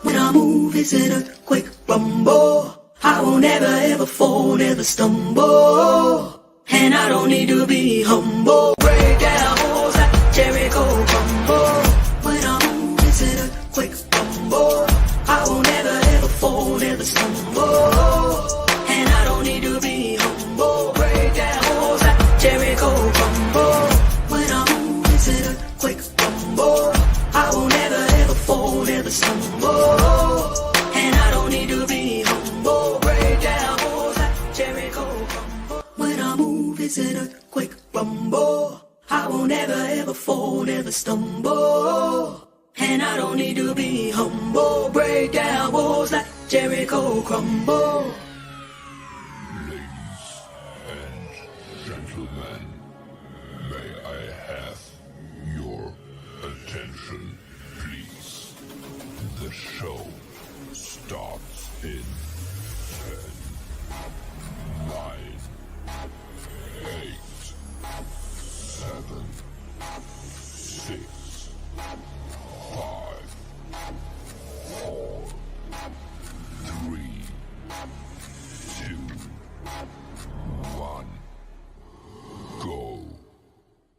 When I move, it's an earthquake rumble. I won't ever ever fall, never stumble. And I don't need to be humble. Break down walls like Jericho crumble. When I move, it's an earthquake rumble. I won't ever ever fall, never stumble. And I don't need to be humble. Break down walls like Jericho crumble. When I move, it's an earthquake rumble. I won't ever ever fall, never stumble. And I don't need to be humble. Break down walls like Jericho crumble. When I move, it's an earthquake rumble. I won't ever ever fall, never stumble. And I don't need to be humble. Break down walls like Jericho crumble. Ladies and gentlemen, may I have your attention, please? The show starts in 10, 9, 8, 7, 6, 5, 4, 3, 2, 1, go.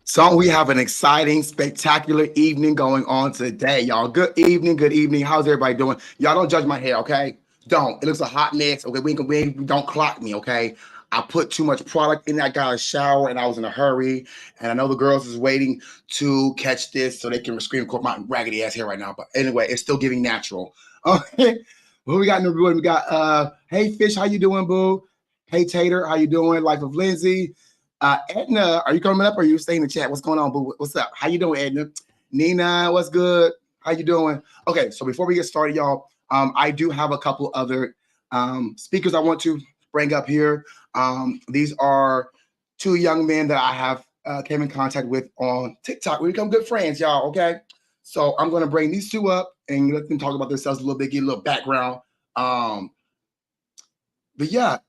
So we have an exciting, spectacular evening going on today, y'all. Good evening, good evening. How's everybody doing? Y'all don't judge my hair, okay? Don't. It looks a hot mess. Okay, we don't clock me, okay? I put too much product in. I got a shower and I was in a hurry. And I know the girls is waiting to catch this so they can scream quote my raggedy ass hair right now. But anyway, it's still giving natural. Okay. What we got in the room? We got hey Fish, how you doing, boo? Hey Tater, how you doing? Life of Lindsay. Edna, are you coming up or are you staying in the chat? What's going on, boo? What's up? How you doing, Edna? Nina, what's good? How you doing? Okay, so before we get started, y'all, I do have a couple other speakers I want to bring up here. These are two young men that I have came in contact with on TikTok. We become good friends, y'all, okay? So I'm going to bring these two up and let them talk about themselves a little bit, get a little background. But yeah,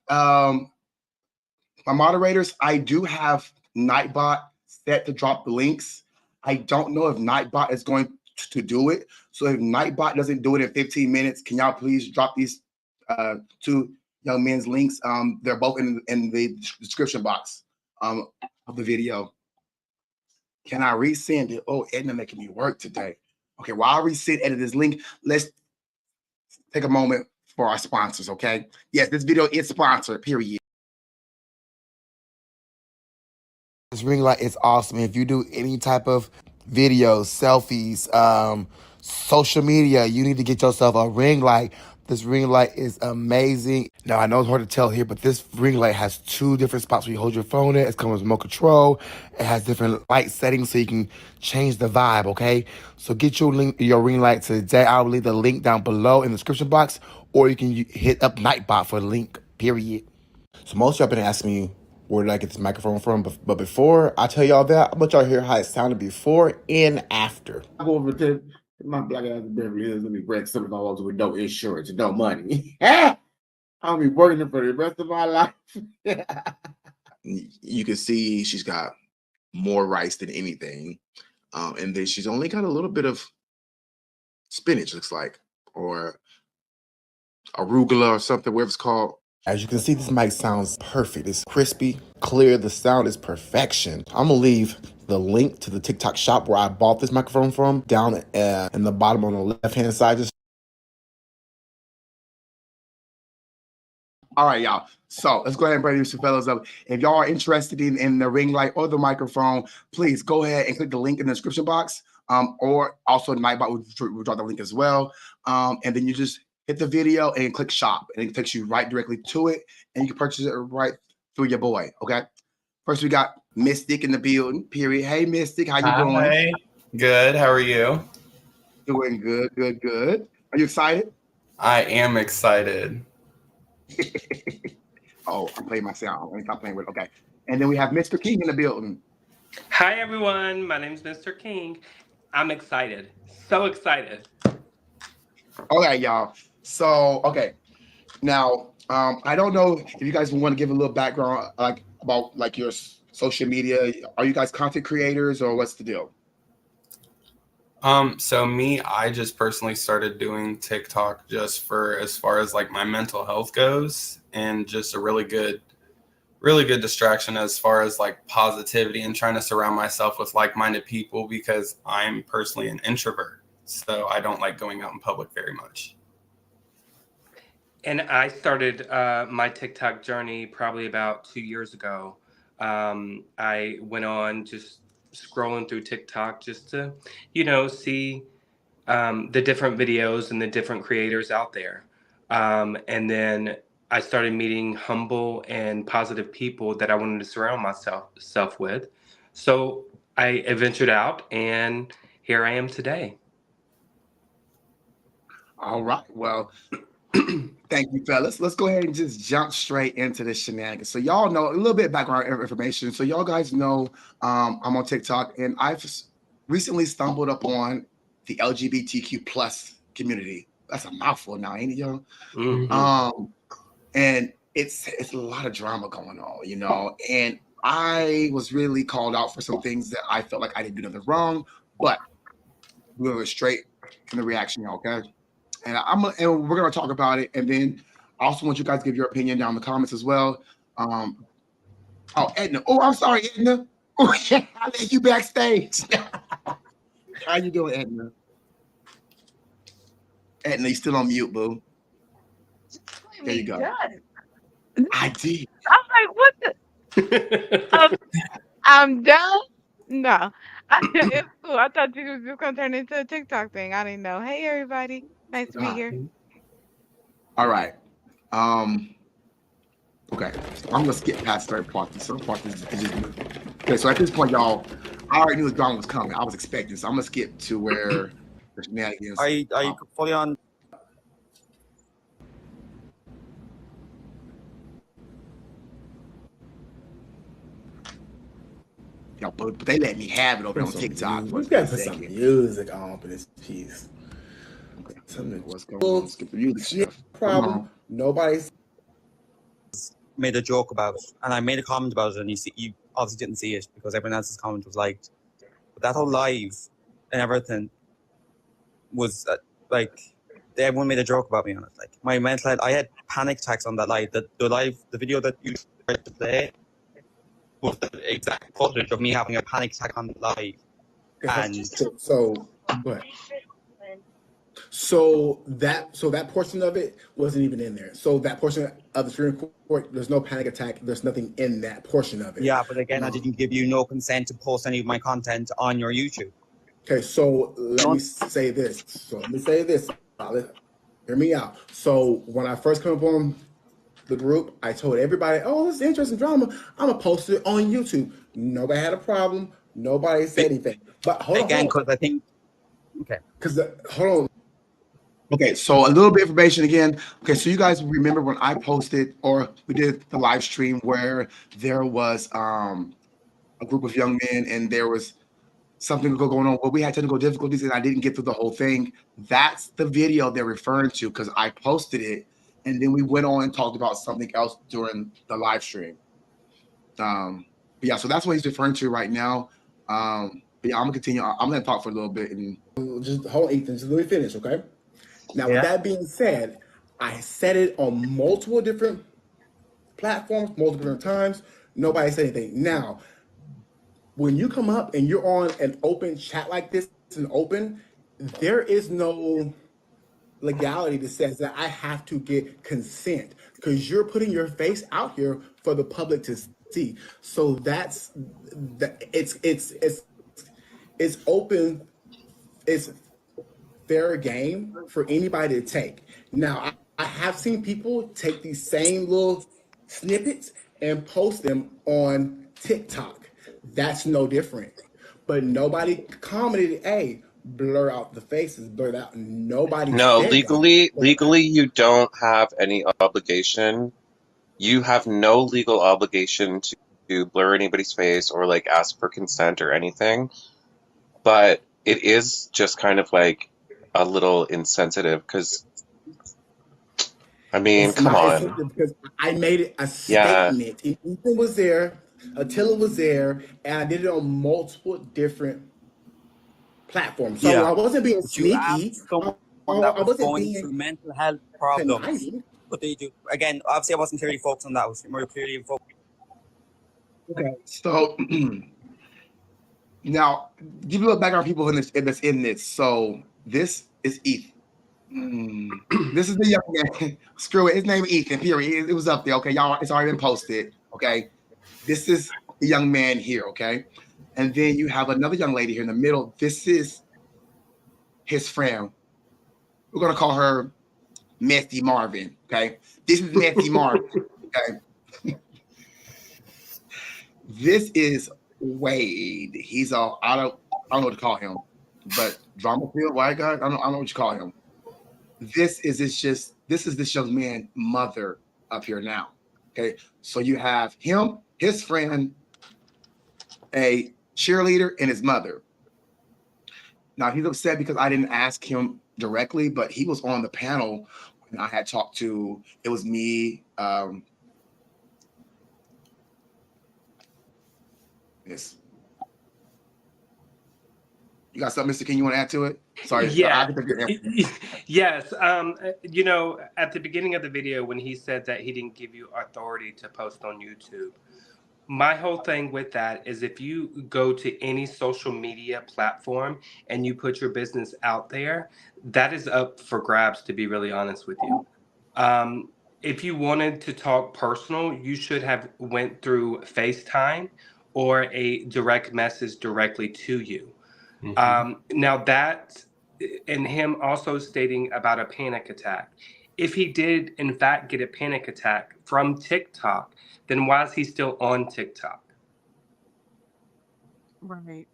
my moderators, I do have Nightbot set to drop the links. I don't know if Nightbot is going to do it. So if Nightbot doesn't do it in 15 minutes, can y'all please drop these two young men's links? They're both in the description box of the video. Can I resend it? Oh, Edna making me work today. Okay, while I edit this link, let's take a moment for our sponsors, okay? Yes, this video is sponsored, period. This ring light is awesome. If you do any type of videos, selfies, social media, you need to get yourself a ring light. This ring light is amazing. Now, I know it's hard to tell here, but this ring light has two different spots where you hold your phone at. It comes with remote control. It has different light settings so you can change the vibe, okay? So get your ring light today. I'll leave the link down below in the description box, or you can hit up Nightbot for the link, period. So most of y'all been asking me, where did I get this microphone from? But before I tell y'all that, I want y'all to hear how it sounded before and after. I go over to my black ass in Beverly Hills. Let me break something all over with no insurance and no money. I'll be working for the rest of my life. You can see she's got more rice than anything. And then she's only got a little bit of spinach, looks like, or arugula or something, whatever it's called. As you can see, this mic sounds perfect. It's crispy, clear. The sound is perfection. I'm gonna leave the link to the TikTok shop where I bought this microphone from down in the bottom on the left-hand side. All right, y'all. So let's go ahead and bring these two fellows up. If y'all are interested in the ring light or the microphone, please go ahead and click the link in the description box. Or also Nightbot will drop the link as well. And then you just hit the video and click shop, and it takes you right directly to it, and you can purchase it right through your boy. Okay. First, we got Mystic in the building. Period. Hey, Mystic, how you doing? Hi. Good. How are you? Doing good. Good. Good. Are you excited? I am excited. Oh, I'm playing my sound. Let me stop playing with it. Okay. And then we have Mr. King in the building. Hi, everyone. My name is Mr. King. I'm excited. So excited. Okay, y'all. So, okay. Now, I don't know if you guys want to give a little background about your social media. Are you guys content creators or what's the deal? So me, I just personally started doing TikTok just for as far as like my mental health goes, and just a really good distraction as far as like positivity and trying to surround myself with like-minded people because I'm personally an introvert. So I don't like going out in public very much. And I started my TikTok journey probably about 2 years ago. I went on just scrolling through TikTok just to, see the different videos and the different creators out there. And then I started meeting humble and positive people that I wanted to surround myself with. So I ventured out, and here I am today. All right. Well, thank you, fellas. Let's go ahead and just jump straight into the shenanigans. So y'all know a little bit of background information. So y'all guys know I'm on TikTok, and I've recently stumbled upon the LGBTQ plus community. That's a mouthful now, ain't it, y'all? Mhm. And it's a lot of drama going on, and I was really called out for some things that I felt like I didn't do nothing wrong, but we were straight from the reaction, okay? And we're gonna talk about it, and then I also want you guys to give your opinion down in the comments as well. Um, Edna. Oh, I'm sorry, Edna. Oh, yeah, I let you backstage. How you doing, Edna? Edna, you still on mute, boo. There you go. Done. I did. I'm like, what the? I'm done. No, it's cool. I thought you was just gonna turn into a TikTok thing. I didn't know. Hey, everybody. Nice to be here. All right. Um, okay. So I'm gonna skip past third part. The third part is just okay. So at this point, y'all, I already knew the drama was coming. I was expecting. So I'm gonna skip to where the shenanigans. Are you fully on? But they let me have it over on TikTok. We gotta put some music on for this piece. Okay. What's going on? Skip the music stuff. Problem. Nobody's Made a joke about, and I made a comment about it, and you obviously didn't see it because everyone else's comment was liked. But that whole live and everything was like everyone made a joke about me on it. Like my mental health, I had panic attacks on that live. The video that you tried to play was the exact footage of me having a panic attack on the live. And so but so that portion of it wasn't even in there. So that portion of the screen report, there's no panic attack. There's nothing in that portion of it. Yeah, but again, I didn't give you no consent to post any of my content on your YouTube. Okay, so let me say this. Hear me out. So when I first came up on the group, I told everybody, "Oh, this is interesting drama. I'm gonna post it on YouTube." Nobody had a problem. Nobody said anything. But hold on, because I think hold on. Okay, so a little bit of information again. Okay, so you guys remember when I posted or we did the live stream where there was a group of young men and there was something going on where we had technical difficulties and I didn't get through the whole thing. That's the video they're referring to because I posted it and then we went on and talked about something else during the live stream. But yeah, so that's what he's referring to right now. But yeah, I'm gonna continue. I'm gonna talk for a little bit and just hold on, Ethan. Just let me finish, okay? Now, with that being said, I said it on multiple different platforms, multiple different times. Nobody said anything. Now, when you come up and you're on an open chat like this, there is no legality that says that I have to get consent because you're putting your face out here for the public to see. So it's open. It's fair game for anybody to take. Now, I have seen people take these same little snippets and post them on TikTok. That's no different. But nobody commented, hey, blur out the faces, blur out. Nobody. No, legally, you don't have any obligation. You have no legal obligation to blur anybody's face or like ask for consent or anything. But it is just kind of like a little insensitive because, I mean, come on. Because I made it a statement. Yeah. Ethan was there, Attila was there, and I did it on multiple different platform. So I wasn't being But you sneaky. asked someone that I was wasn't going being through mental health problems. conniving. What did you do? Again, obviously, I wasn't clearly focused on that. I was more clearly focused. Okay. So now give you a little background, people in this. So this is Ethan. This is the young man. Screw it. His name is Ethan. Period. It was up there. Okay, y'all. It's already been posted. Okay. This is the young man here. Okay. And then you have another young lady here in the middle. This is his friend. We're gonna call her Messy Marvin. Okay. This is Messy Marvin. Okay. This is Wade. He's I don't know what to call him, but drama field white guy. I don't know what you call him. This is this young man mother up here now. Okay, so you have him, his friend, a cheerleader, and his mother. Now he's upset because I didn't ask him directly, but he was on the panel when I had talked to. It was me. Yes. You got something, Mr. King, you want to add to it? Sorry. Yeah. Yes. You know, at the beginning of the video, when he said that he didn't give you authority to post on YouTube, my whole thing with that is if you go to any social media platform and you put your business out there, that is up for grabs, to be really honest with you. If you wanted to talk personal, you should have went through FaceTime or a direct message directly to you. Now that, and him also stating about a panic attack. If he did in fact get a panic attack from TikTok, then why is he still on TikTok? Right.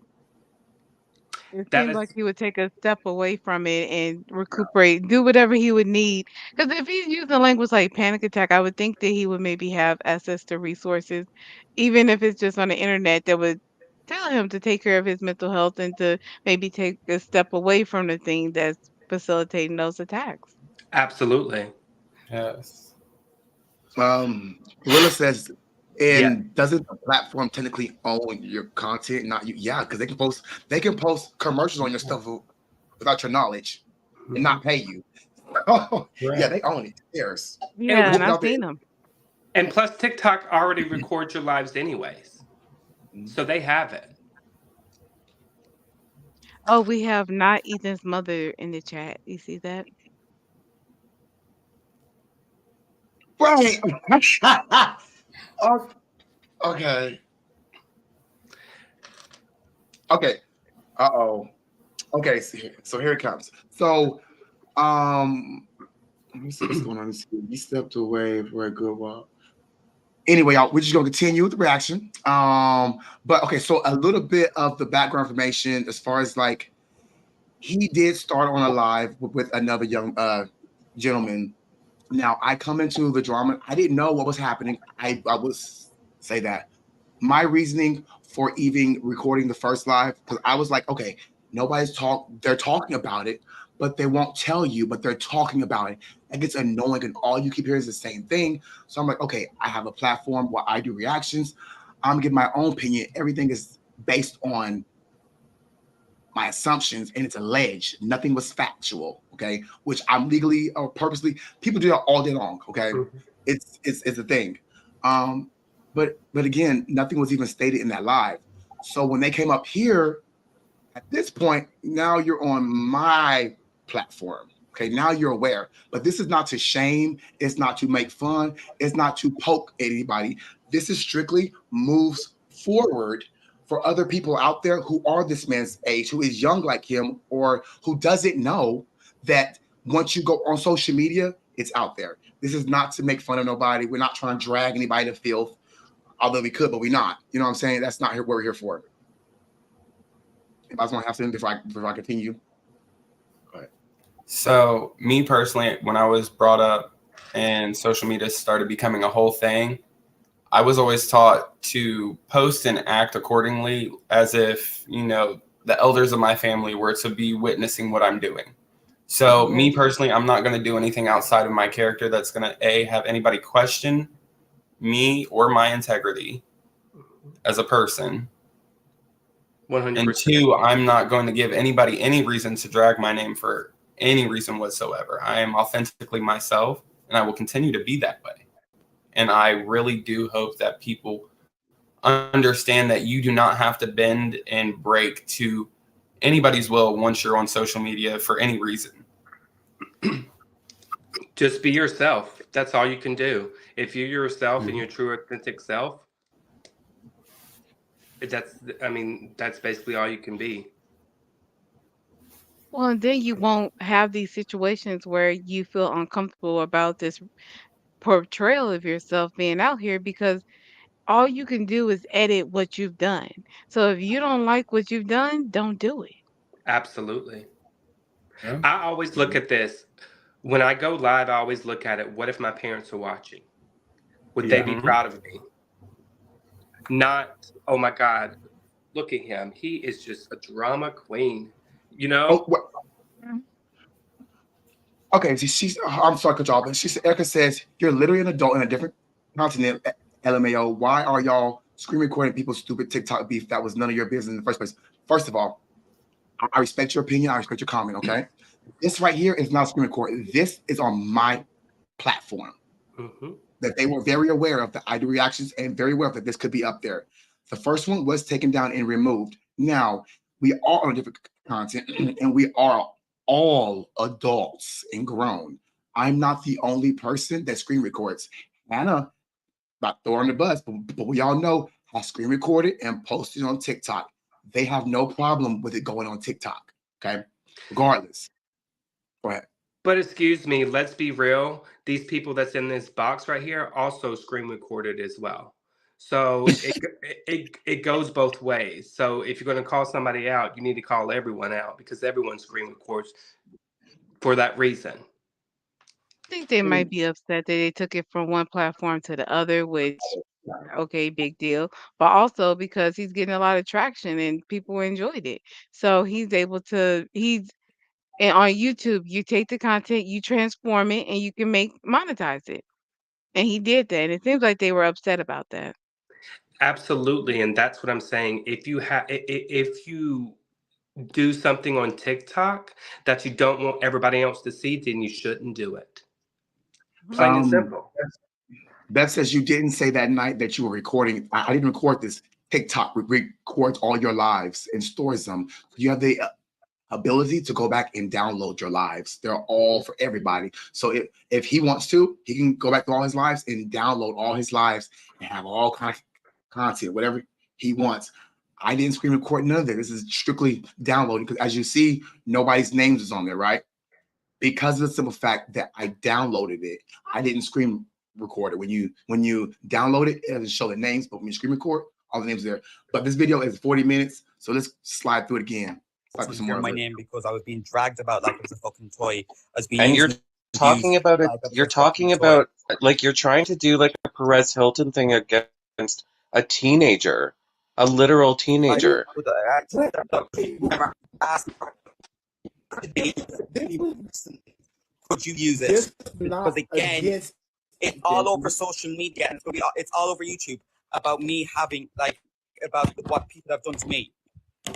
It That seemed is like he would take a step away from it and recuperate, do whatever he would need. Because if he's using language like panic attack, I would think that he would maybe have access to resources, even if it's just on the internet, that would tell him to take care of his mental health and to maybe take a step away from the thing that's facilitating those attacks. absolutely. Yes. Gorilla says, Yeah, and doesn't the platform technically own your content? Not you, yeah, because they can post commercials on your stuff without your knowledge and not pay you. Oh, yeah, they own it. It's theirs. Yeah, Put and it I've out there. seen them. and plus TikTok already records your lives anyways, so they have it. Oh, we have not Ethan's mother in the chat. You see that? Right. Oh, okay. Okay. Uh-oh. Okay, so here it comes. So let me see what's going on. He stepped away for a good while. Anyway, y'all, we're just gonna continue with the reaction. But okay, so a little bit of the background information as far as like he did start on a live with another young gentleman. Now I come into the drama. I didn't know what was happening. I would say that my reasoning for even recording the first live, because I was like, okay, they're talking about it, but they won't tell you, but they're talking about it. It gets annoying, and all you keep hearing is the same thing. So I'm like, okay, I have a platform where I do reactions. I'm giving my own opinion. Everything is based on my assumptions, and it's alleged. Nothing was factual, okay? Which I'm legally or purposely, people do that all day long, okay? It's a thing. But again, nothing was even stated in that live. So when they came up here, at this point, now you're on my platform. Okay, now you're aware. But this is not to shame, it's not to make fun, it's not to poke anybody. This is strictly moves forward for other people out there who are this man's age, who is young like him, or who doesn't know that once you go on social media, it's out there. This is not to make fun of nobody. We're not trying to drag anybody to filth, although we could, but we're not. You know what I'm saying? That's not what we're here for. If I was going to have something before I continue. Go ahead. So me personally, when I was brought up and social media started becoming a whole thing, I was always taught to post and act accordingly as if, you know, the elders of my family were to be witnessing what I'm doing. So me personally, I'm not going to do anything outside of my character that's going to have anybody question me or my integrity as a person. 100%. And two, I'm not going to give anybody any reason to drag my name for any reason whatsoever. I am authentically myself, and I will continue to be that way. And I really do hope that people understand that you do not have to bend and break to anybody's will once you're on social media for any reason. Just be yourself. That's all you can do. If you're yourself and your true authentic self, that's basically all you can be. Well, and then you won't have these situations where you feel uncomfortable about this portrayal of yourself being out here because all you can do is edit what you've done. So if you don't like what you've done, don't do it. Absolutely. Yeah. I always look at this. When I go live, I always look at it. What if my parents are watching? Would they be Mhm. proud of me? Not, oh my God, look at him. He is just a drama queen. You Oh, know? what? Mhm. Okay, see, I'm sorry, to cut you off, but Erica says, you're literally an adult in a different continent, LMAO. Why are y'all screen recording people's stupid TikTok beef that was none of your business in the first place? First of all, I respect your opinion. I respect your comment, okay? This right here is not a screen record. This is on my platform. Mm-hmm. That they were very aware of that I do reactions and very aware that this could be up there. The first one was taken down and removed. Now, we are on different content and we are all adults and grown. I'm not the only person that screen records. Hannah, not throwing the bus, but we all know has screen recorded and posted on TikTok. They have no problem with it going on TikTok. Okay. Regardless. Go ahead. But excuse me, let's be real. These people that's in this box right here also screen recorded as well. So it goes both ways. So if you're going to call somebody out, you need to call everyone out because everyone screen records for that reason. I think they might be upset that they took it from one platform to the other, which, okay, big deal. But also because he's getting a lot of traction and people enjoyed it. So and on YouTube, you take the content, you transform it, and you can monetize it. And he did that. And it seems like they were upset about that. Absolutely, and that's what I'm saying. If you do something on TikTok that you don't want everybody else to see, then you shouldn't do it. Plain and simple. Beth says you didn't say that night that you were recording. I didn't record this. TikTok records all your lives and stores them. You have the ability to go back and download your lives. They're all for everybody. So if he wants to, he can go back to all his lives and download all his lives and have all kind of content, whatever he wants. I didn't screen record none of it. This is strictly downloading because as you see, nobody's names is on there, right? Because of the simple fact that I downloaded it, I didn't screen record it. When you download it, it doesn't show the names, but when you screen record, all the names are there. But this video is 40 minutes, so let's slide through it again. Hear my name because I was being dragged about like it was a fucking toy. And you're talking about it. You're talking about like you're trying to do like a Perez Hilton thing against a teenager, a literal teenager. Could you use it? Because again, it's all over social media and it's all over YouTube about me having like about what people have done to me.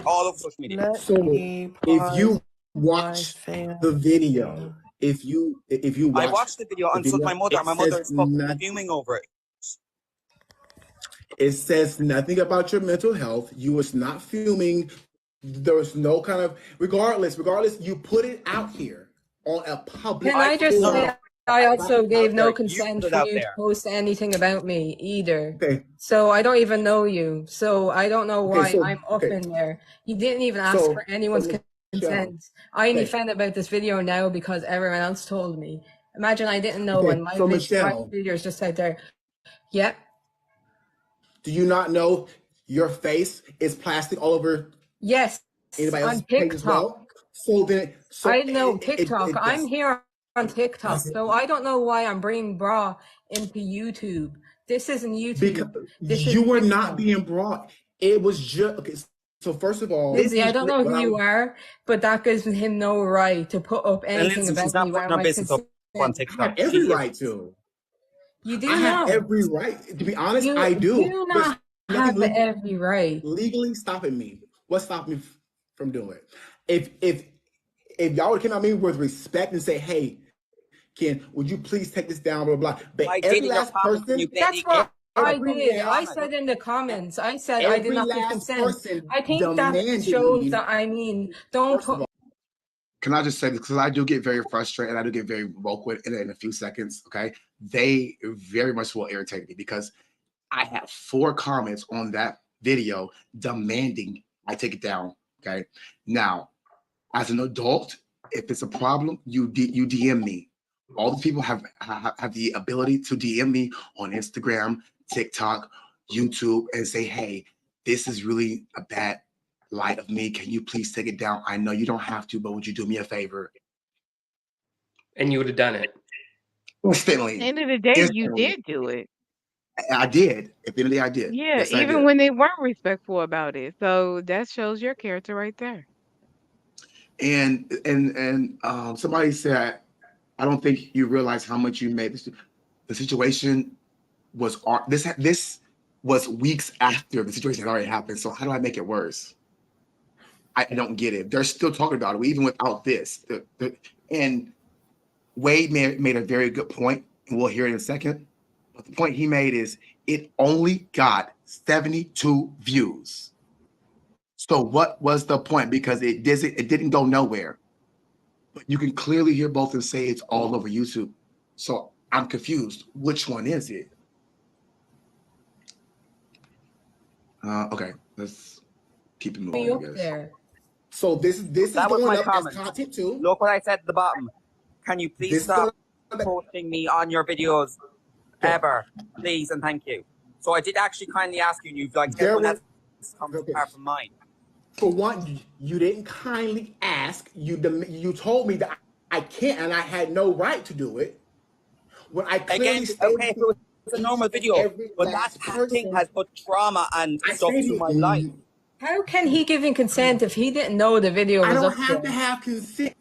All over social media. So if you watch the video, if you watch, I watched the video and so my mother is fucking fuming over it. It says nothing about your mental health. You was not fuming. There was no kind of regardless, you put it out here on a public. Can I just say I also gave no consent for you to there. post anything about me either. Okay. So I don't even know you. So I don't know why so- I'm up okay. in there. You didn't even ask So- for anyone's so, consent. I only okay. found out about this video now because everyone else told me. Imagine I didn't know Okay, when my so my Michelle- video is just out there. Yeah. Do you not know your face is plastic all over Yes. anybody On else's page as well? TikTok. So I know it TikTok. does- I'm here on TikTok, so I don't know why I'm bringing bra into YouTube. This isn't YouTube. because This is you were TikTok. not being brought. It was just okay. So first of all, Lindsay, I don't know who you are, but that gives him no right to put up And anything Lindsay, she's about not me putting without her my business up consent. on I TikTok. have every right to. You do I not. have every right. To be honest, You I do. do There's not nothing have every right. legally stopping me. What stopped me from doing it? If y'all would came at me with respect and say, "Hey, Ken, would you please take this down?" Blah blah. But I every did in your last comments and person, you That's blatantly what I every did. I last said in the comments, I said I did every not give last consent. person I think that demanded shows me. that, I mean, don't First of put all, Can I just say this? Because I do get very frustrated and I do get very vocal in a few seconds. Okay. They very much will irritate me because I have 4 comments on that video demanding I take it down. Okay. Now, as an adult, if it's a problem, you DM me. All the people have the ability to DM me on Instagram, TikTok, YouTube, and say, "Hey, this is really a bad light of me. Can you please take it down? I know you don't have to, but would you do me a favor?" And you would have done it. At Instantly, the end of the day, you instantly, did do it. I did. At the end of the day, I did. Yeah, Yes, I even did. when they weren't respectful about it. So that shows your character right there. And somebody said, "I don't think you realize how much you made." The situation was this was weeks after the situation had already happened. So how do I make it worse? I don't get it. They're still talking about it even without this. And Wade made a very good point, and we'll hear it in a second. But the point he made is it only got 72 views. So what was the point? Because it didn't go nowhere. But you can clearly hear both of them say it's all over YouTube. So I'm confused. Which one is it? Okay, let's keep it me moving, up I guess. there. so this is That was going my up as comment. content too. Look what I said at the bottom. Can you please This is stop going posting me on your videos ever, please and thank you. So I did actually kindly ask you, and you've like There everyone were else comments okay. apart from mine. For one, you didn't kindly ask. You told me that I can't, and I had no right to do it. When I clearly Again, stated okay, if it was a normal video, every but that last thing person, has put trauma and I stuff to stated my life. How can he give him consent if he didn't know the video I was don't up have to there? have consent.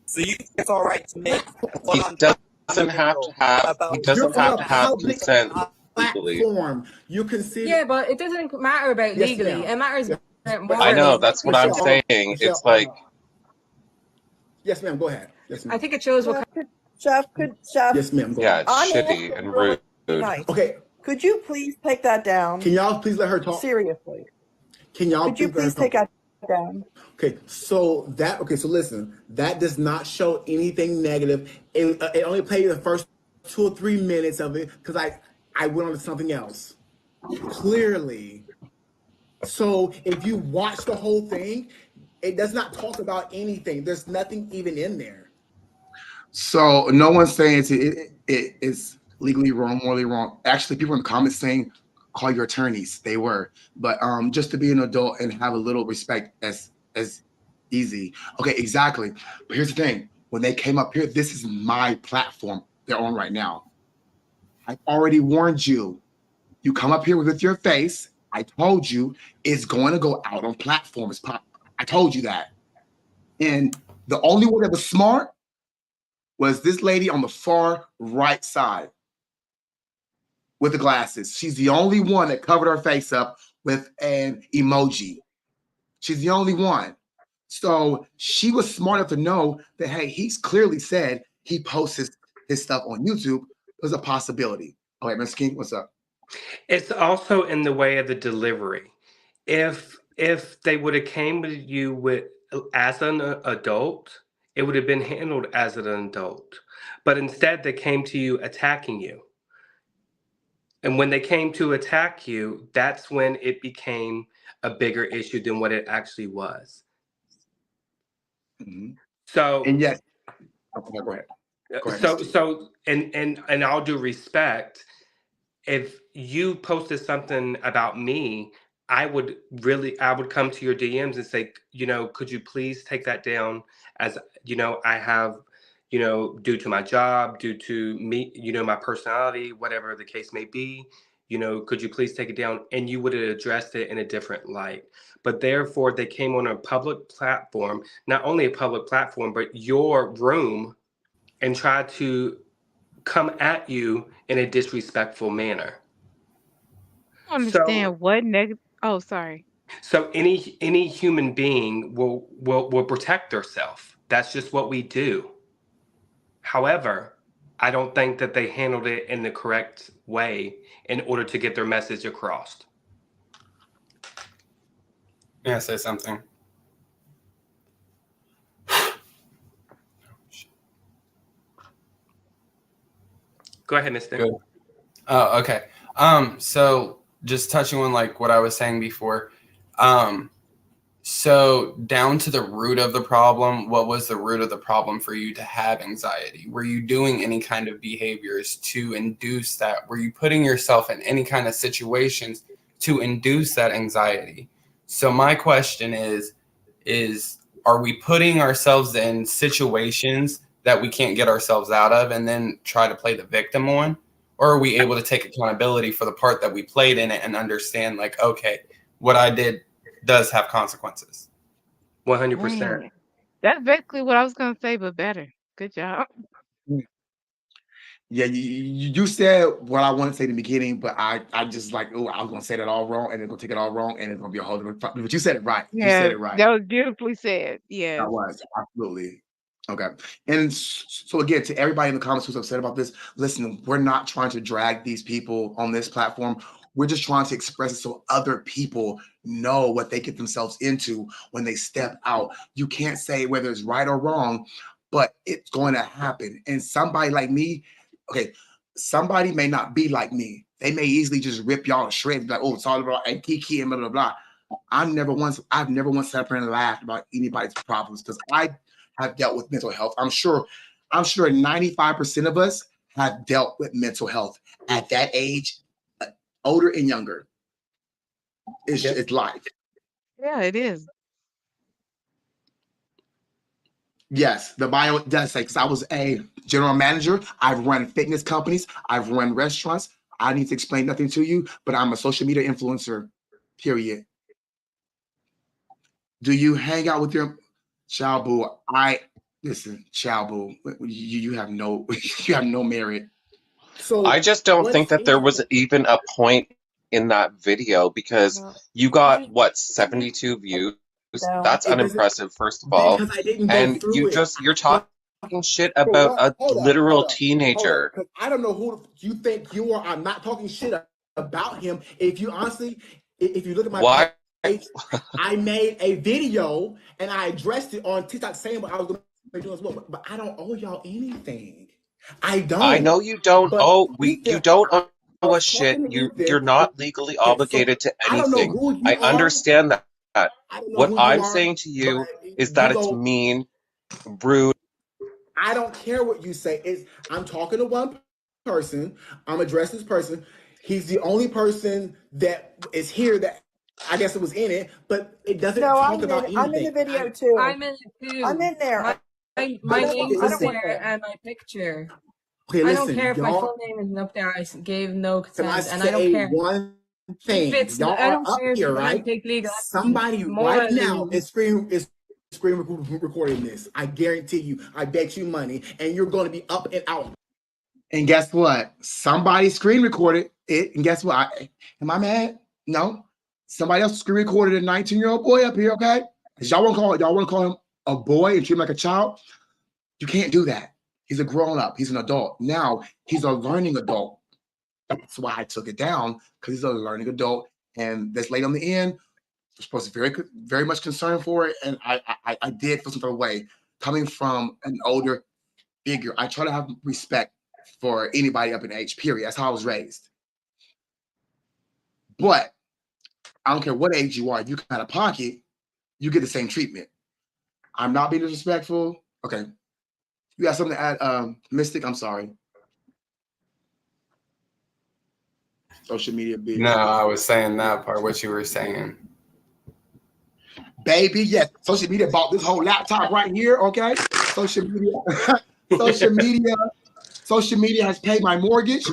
So you think it's all right to make a He full-on doesn't have to have. about He doesn't You're on have a to have public consent legally. platform. You consider Yeah, but it doesn't matter about Yes, legally. ma'am. It matters Yes. about But I know. morally. That's what I'm Michelle, saying. Michelle, It's like yes, ma'am. Go ahead. Yes, I ma'am. think it shows what Chef, Yes, ma'am. Go yeah, ahead. it's I'm shitty and rude. really nice. Okay. Could you please take that down? Can y'all please let her talk? Seriously. Can y'all Could you please let her please take talk? that down? Okay, so listen, that does not show anything negative. It only played the first 2 or 3 minutes of it because I went on to something else. Clearly. So if you watch the whole thing, it does not talk about anything. There's nothing even in there. So no one's saying it is legally wrong, morally wrong. Actually, people in the comments saying call your attorneys. They were, but just to be an adult and have a little respect as easy. Okay, exactly. But here's the thing: when they came up here, this is my platform they're on right now. I already warned you. You come up here with your face. I told you it's going to go out on platforms. I told you that. And the only one that was smart was this lady on the far right side with the glasses. She's the only one that covered her face up with an emoji. She's the only one. So she was smart enough to know that, hey, he's clearly said he posts his stuff on YouTube. There's a possibility. Okay, Ms. King, what's up? It's also in the way of the delivery. If they would have came with you with as an adult, it would have been handled as an adult. But instead, they came to you attacking you. And when they came to attack you, that's when it became a bigger issue than what it actually was. Mm-hmm. So, and yes, okay, go ahead. Go ahead, so, and all due respect, if you posted something about me, I would come to your DMs and say, could you please take that down? As I have, due to my job, due to me, my personality, whatever the case may be, could you please take it down? And you would have addressed it in a different light. But therefore, they came on a public platform, not only a public platform, but your room, and tried to come at you in a disrespectful manner. don't So understand what negative. Oh, sorry. any human being will protect herself. That's just what we do. However, I don't think that they handled it in the correct way in order to get their message across. May I say something? Go ahead, Mister. Good. Oh, okay. So just touching on like what I was saying before. So down to the root of the problem, what was the root of the problem for you to have anxiety? Were you doing any kind of behaviors to induce that? Were you putting yourself in any kind of situations to induce that anxiety? So my question is are we putting ourselves in situations that we can't get ourselves out of and then try to play the victim on? Or are we able to take accountability for the part that we played in it and understand like, okay, what I did does have consequences? 100%. Dang. That's basically what I was gonna say, but better. Good job. Yeah, you said what I wanted to say in the beginning, but I just like, oh, I was gonna say that all wrong, and then gonna take it all wrong, and it's gonna be a whole different. But you said it right. You said Yeah, it right. that was beautifully said. That Yes. was absolutely okay. And so again, to everybody in the comments who's upset about this, listen, we're not trying to drag these people on this platform. We're just trying to express it so other people know what they get themselves into when they step out. You can't say whether it's right or wrong, but it's going to happen. And somebody like me, okay, somebody may not be like me. They may easily just rip y'all to shreds, like, oh, it's all about and Kiki and blah blah blah. I've never once sat up and laughed about anybody's problems because I have dealt with mental health. I'm sure 95% of us have dealt with mental health at that age, older and younger. It's life. Yeah, it is. Yes, the bio does say, because I was a general manager. I've run fitness companies. I've run restaurants. I need to explain nothing to you, but I'm a social media influencer, period. Do you hang out with your child boo? Listen, child boo, you have no you have no merit. So I just don't what's think that there was even a point in that video because No. you got what 72 views. Down. That's it doesn't unimpressive, first of all. because I didn't go And through it. you're But talking shit for about what? a literal Hold up, teenager. because I don't know who you think you are. I'm not talking shit about him. If you honestly, if you look at my Why? page, I made a video and I addressed it on TikTok saying what I was going to do as well. But I don't owe y'all anything. I don't. I know you don't But owe you you feel don't I owe was us shit. talking to you You're then. not legally Okay, so obligated to I don't know anything. who you I are. understand that. I don't know What who you I'm are, saying to you but is you that it's go. mean, rude. I don't care what you say. I'm talking to one person. I'm addressing this person. He's the only person that is here that I guess it was in it, but it doesn't No, talk about anything. I'm in the video too. I'm in it too. I'm in there. My But name's listen, up there and my picture. okay, I don't listen, care if my y'all. full name isn't up there. I gave no Can I consent, and I don't say care. one If thing? it's, Y'all I are don't up care if here, you're gonna right? take legal action. Somebody right now Morally, is screen recording this. I guarantee you. I bet you money, and you're going to be up and out. And guess what? Somebody screen recorded it, and guess what? Am I mad? No. Somebody else screen recorded a 19-year-old boy up here. Okay, y'all want to call him a boy and treat him like a child? You can't do that. He's a grown up. He's an adult. Now he's a learning adult. That's why I took it down, because he's a learning adult. And this lady on the end was supposed to be very much concerned for it. And I did feel some sort of way coming from an older figure. I try to have respect for anybody up in age, period. That's how I was raised. But I don't care what age you are, if you come out of pocket, you get the same treatment. I'm not being disrespectful. Okay. You got something to add, Mystic? I'm sorry. Social media big. No, I was saying that part, what you were saying. Baby, yes. Social media bought this whole laptop right here, okay? Social media has paid my mortgage.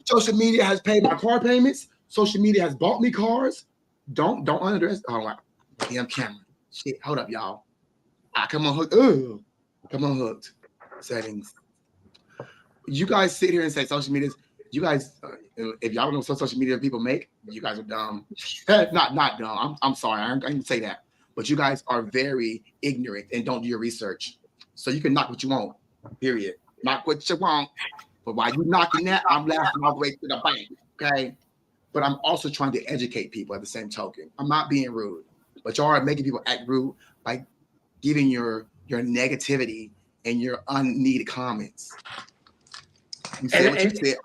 Social media has paid my car payments. Social media has bought me cars. Don't underestimate. Oh, wow. Damn camera. Shit, hold up, y'all. Come on, hooked. Ugh. Come on, hooked. Settings. You guys sit here and say social media. You guys, if y'all don't know what social media people make, you guys are dumb. not dumb. I'm sorry. I didn't say that. But you guys are very ignorant and don't do your research. So you can knock what you want. Period. Knock what you want. But while you knocking that, I'm laughing all the way to the bank. Okay. But I'm also trying to educate people at the same token. I'm not being rude. But y'all are making people act rude by giving your negativity and your unneeded comments. You said what you said.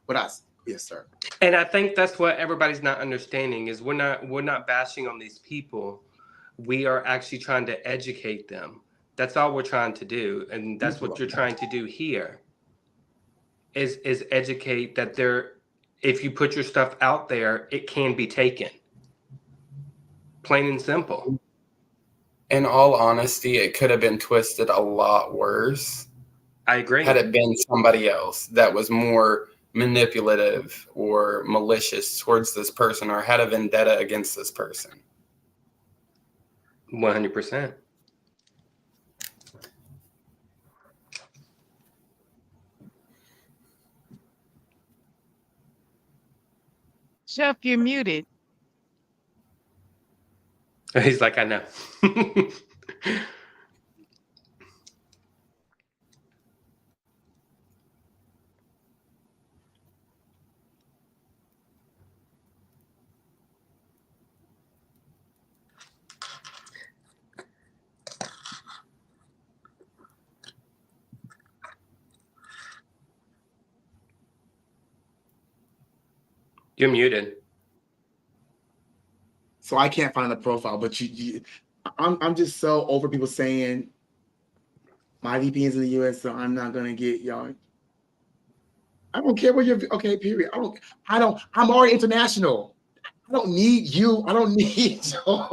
But us, yes, sir. And I think that's what everybody's not understanding is we're not bashing on these people. We are actually trying to educate them. That's all we're trying to do, and that's what you're trying to do here. Is educate that if you put your stuff out there, it can be taken. Plain and simple. In all honesty, it could have been twisted a lot worse. I agree. Had it been somebody else that was more manipulative or malicious towards this person or had a vendetta against this person. 100%. Chef, you're muted. He's like, I know. You're muted. So I can't find the profile, but I'm just so over people saying my VPN's in the US, so I'm not gonna get y'all. I don't care where you're okay, period. I'm already international. I don't need you. I don't need you. I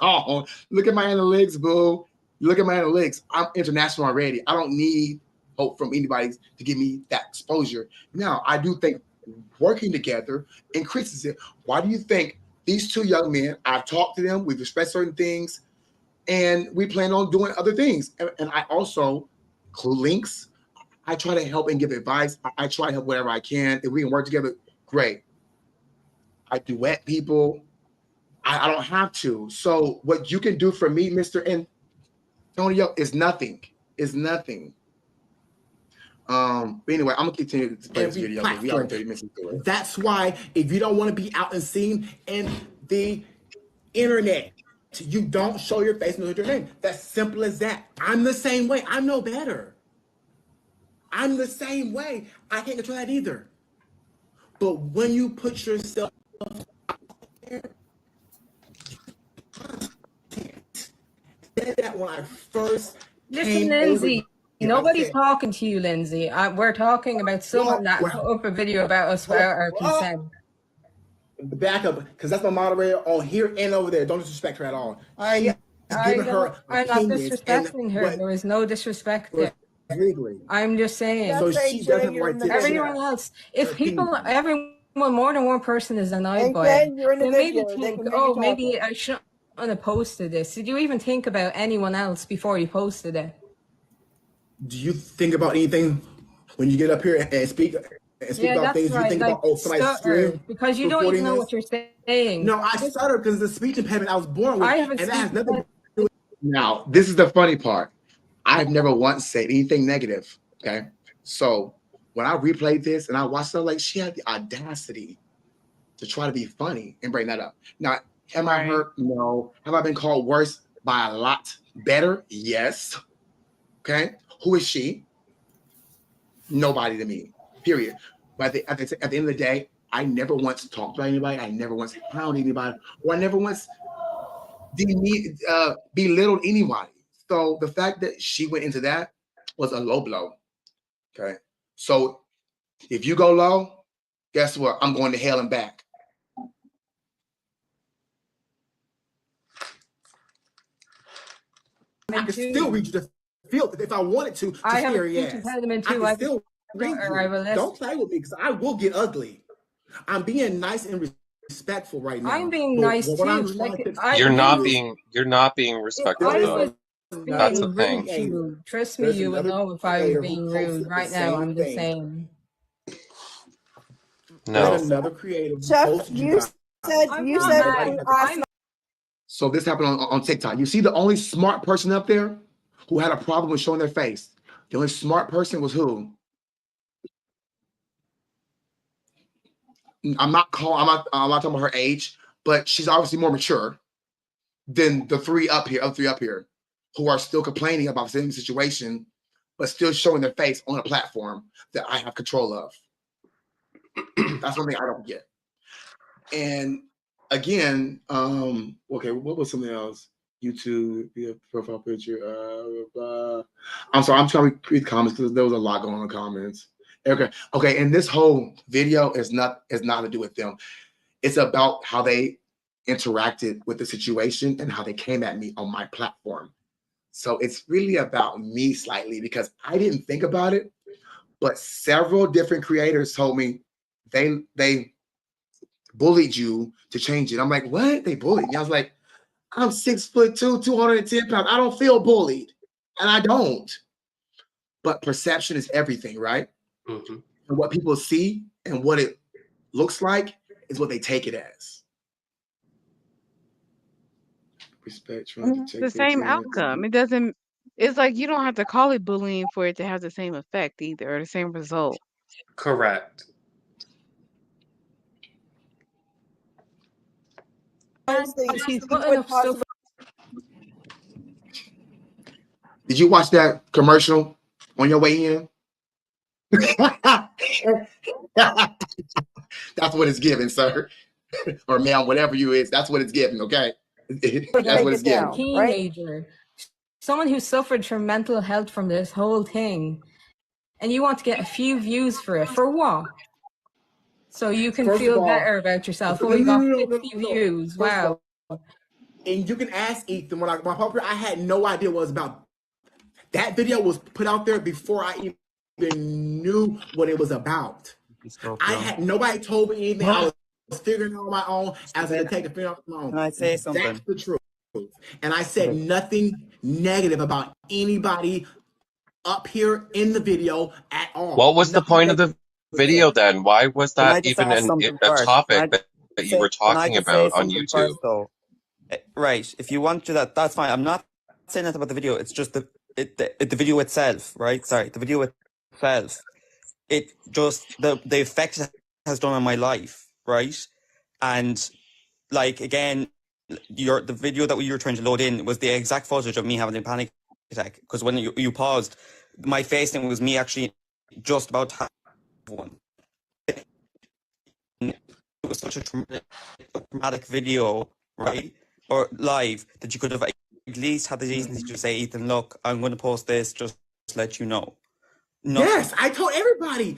don't. Look at my analytics, boo. Look at my analytics. I'm international already. I don't need hope from anybody to give me that exposure. Now, I do think working together increases it. Why do you think these two young men, I've talked to them, we've expressed certain things, and we plan on doing other things. And I also include links. I try to help and give advice. I try to help wherever I can. If we can work together, great. I duet people. I don't have to. So what you can do for me, Mr. Antonio, is nothing. Is nothing. But anyway, I'm gonna continue to play this video. We are 30 minutes into it. That's why if you don't want to be out and seen in the internet, you don't show your face and your name. That's simple as that. I'm the same way. I'm no better. I'm the same way. I can't control that either. But when you put yourself out there, said that when I first Listen, Lindsay. Nobody's talking to you, Lindsay. We're talking about someone that put up a video about us without our consent. Back up, because that's my moderator on here and over there. Don't disrespect her at all. I'm not disrespecting her. There is no disrespect there. Legally. I'm just saying. So she doesn't right to everyone else. If people, everyone, more than one person is annoyed by it, then maybe think, oh, maybe I shouldn't have posted this. Did you even think about anyone else before you posted it? Do you think about anything when you get up here and speak about things? Right. You think about somebody's stream? Because you don't even know what you're saying. No, I stutter because the speech impediment I was born with. I haven't and that has nothing to do with. Now, this is the funny part. I've never once said anything negative. Okay. So when I replayed this and I watched her, like, she had the audacity to try to be funny and bring that up. Now, am I hurt? No. Have I been called worse by a lot better? Yes. Okay. Who is she? Nobody to me, period. But at the end of the day, I never once talked about anybody. I never once hounded anybody, or I never once belittled anybody. So the fact that she went into that was a low blow. Okay. So if you go low, guess what? I'm going to hell and back. I can still reach the field if I wanted to. I have a speech impediment too. I still don't play with me because I will get ugly. I'm being nice and respectful right now. I'm being nice too. You're not being respectful though. That's the thing. Trust me, you would know if I was being rude. Right now, I'm the same. No. another creative Chef, posted you you guys. said I'm you not said mad. it last I'm night. So this happened on TikTok. You see the only smart person up there who had a problem with showing their face. The only smart person was who? I'm not talking about her age, but she's obviously more mature than the other three up here, who are still complaining about the same situation, but still showing their face on a platform that I have control of. That's one thing I don't get. And again, okay, what was something else? YouTube, be a profile picture, blah. I'm sorry, I'm trying to read the comments because there was a lot going on in the comments. Okay, and this whole video is not to do with them. It's about how they interacted with the situation and how they came at me on my platform. So it's really about me slightly because I didn't think about it, but several different creators told me they bullied you to change it. I'm like, what? They bullied me. I was like, I'm 6'2", 210 pounds. I don't feel bullied. And I don't. But perception is everything, right? Mm-hmm. And what people see and what it looks like is what they take it as. Respect, trying to It's take the same outcome. It doesn't. It's like you don't have to call it bullying for it to have the same effect either, or the same result. Correct. he's putting up stuff. Did you watch that commercial on your way in? That's what it's giving, sir. Or ma'am, whatever you is, that's what it's giving, okay? That's what it's giving. Teenager, someone who suffered from mental health from this whole thing, and you want to get a few views for it. For what? So you can feel better about yourself. Oh, you got 50 views. Wow. And you can ask Ethan, when I had no idea what it was about. That video was put out there before I even knew what it was about. Nobody told me anything. I was figuring it out on my own as a detective, figuring it out on my own. Can I say something? That's the truth. And I said nothing negative about anybody up here in the video at all. What was the point of the video then? Why was that even a topic that you were talking about on YouTube? First, though? Right. If you want to do that, that's fine. I'm not saying that about the video. It's just the video itself, right? Sorry, the video itself. It just the effect it has done on my life, right? And like again, the video that you were trying to load in was the exact footage of me having a panic attack. Because when you paused, my face thing was me actually just about to have one. It was such a traumatic video, right? Or live, that you could have at least had the decency to say, Ethan, look, I'm going to post this just to let you know. Yes, I told everybody.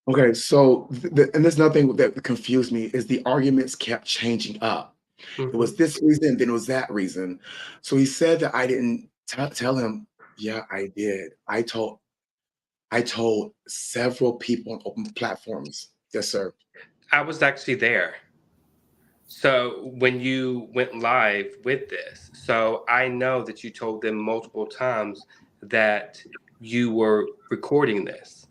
Okay, so and there's nothing that confused me is the arguments kept changing up. It was this reason, then it was that reason. So he said that I didn't tell him. Yeah, I did. I told several people on open platforms. Yes, sir. I was actually there. So when you went live with this, so I know that you told them multiple times that you were recording this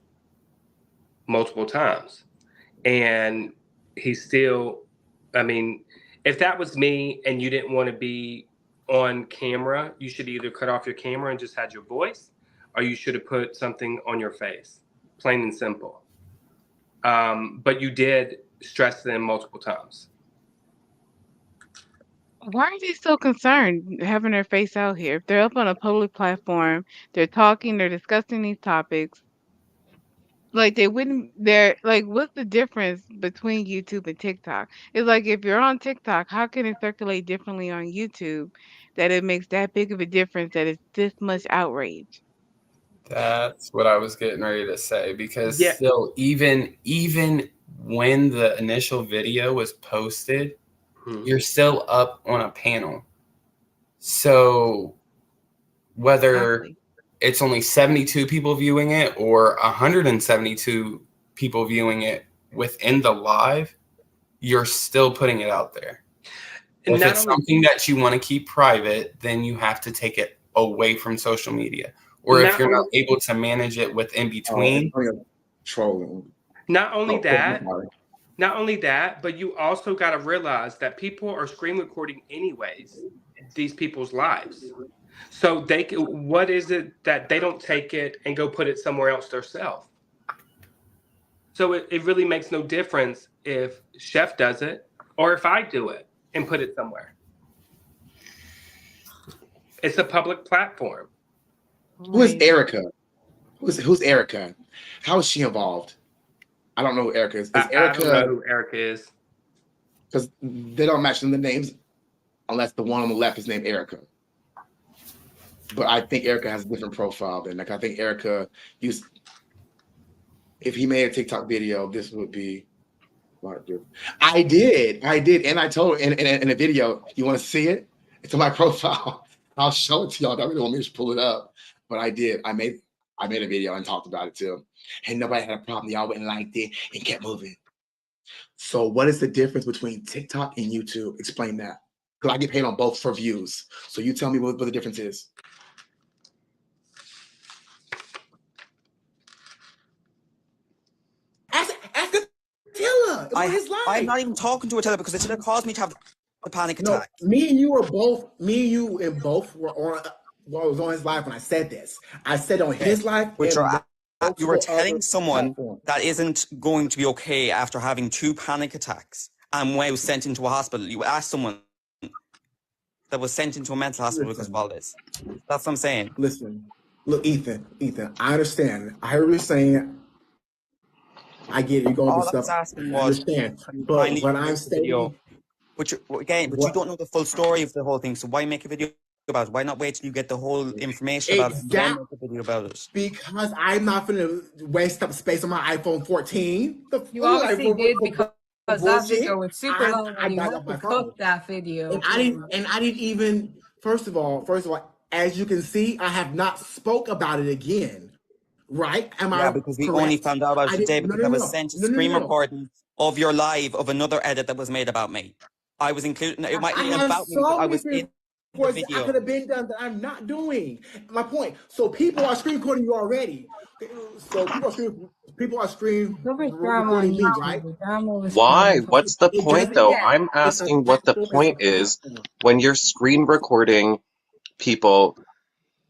multiple times. And he still, I mean, if that was me and you didn't want to be on camera, you should either cut off your camera and just had your voice, or you should have put something on your face, plain and simple. But you did stress them multiple times. Why are they so concerned having their face out here? If they're up on a public platform, they're talking, they're discussing these topics. Like they're like, what's the difference between YouTube and TikTok? It's like if you're on TikTok, how can it circulate differently on YouTube that it makes that big of a difference that it's this much outrage? That's what I was getting ready to say, because still, even when the initial video was posted, you're still up on a panel. So whether it's only 72 people viewing it or 172 people viewing it within the live, you're still putting it out there. And if it's something that you want to keep private, then you have to take it away from social media. Or if you're not able to manage it within between. Trolling. Not only Oh, I'm that, sorry. not only that, but you also got to realize that people are screen recording anyways these people's lives. So what is it that they don't take it and go put it somewhere else themselves? So it really makes no difference if Chef does it or if I do it and put it somewhere. It's a public platform. Who is Right. Erica? Who's Erica? How is she involved? I don't know who Erica is. Is I don't know Erica, who Erica is. because they don't match in the names unless the one on the left is named Erica. But I think Erica has a different profile than, like, I think Erica used, if he made a TikTok video, this would be larger. I did. And I told in a video, you want to see it? It's on my profile. I'll show it to y'all. I really want me to pull it up. But I did. I made a video and talked about it too. And nobody had a problem. Y'all went and liked it and kept moving. So what is the difference between TikTok and YouTube? Explain that. Because I get paid on both for views. So you tell me what the difference is. Ask Attila. It was his life. I'm not even talking to Attila because Attila caused me to have the panic attack. Me and you were on. Well, it was on his live when I said this. I said on his live. You were telling someone that isn't going to be okay after having 2 panic attacks and when I was sent into a hospital. You asked someone that was sent into a mental hospital because of all this. That's what I'm saying. Listen, look, Ethan, I understand. I heard what you're saying. I get it. You're going through stuff. I understand. But what I'm saying. But you don't know the full story of the whole thing. So why make a video about it? Why not wait till you get the whole information about it and then make a video about it? Because I'm not going to waste up space on my iPhone 14. You obviously did because that video was super long and you had to cut that video. And I didn't even, first of all, as you can see, I have not spoke about it again. Right? Because we only found out about it today because I was sent a screen recording of your live of another edit that was made about me. I was included. It might be about me, but I was in the video. I could have been done that I'm not doing. My point. So people are screen recording you already. So people are screen recording me, right? Why? What's the point, though? I'm asking what the point is when you're screen recording people.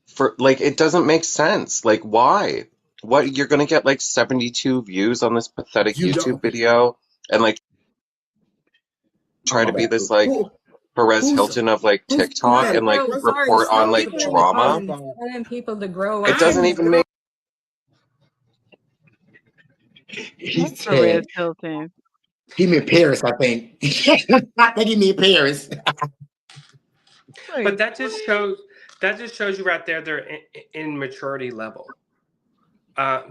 For it doesn't make sense. Like, why? What, you're gonna get 72 views on this pathetic YouTube video and try to be this Perez Hilton of TikTok and report on drama? People to grow it doesn't even make. He's Perez Hilton. He meant Paris, I think. I think he meant Paris. But that just shows you right there their immaturity level.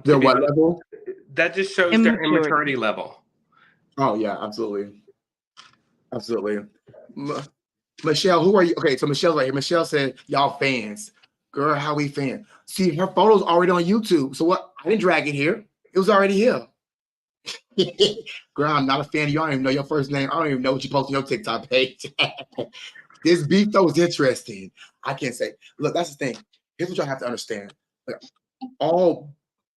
Their what level? That just shows their immaturity level. Oh yeah, absolutely. Michelle, who are you? Okay, so Michelle's right here. Michelle said, y'all fans. Girl, how we fan? See, her photo's already on YouTube. So what? I didn't drag it here. It was already here. Girl, I'm not a fan of you. I don't even know your first name. I don't even know what you post on your TikTok page. This beef though is interesting. I can't say. Look, that's the thing. Here's what y'all have to understand. Hold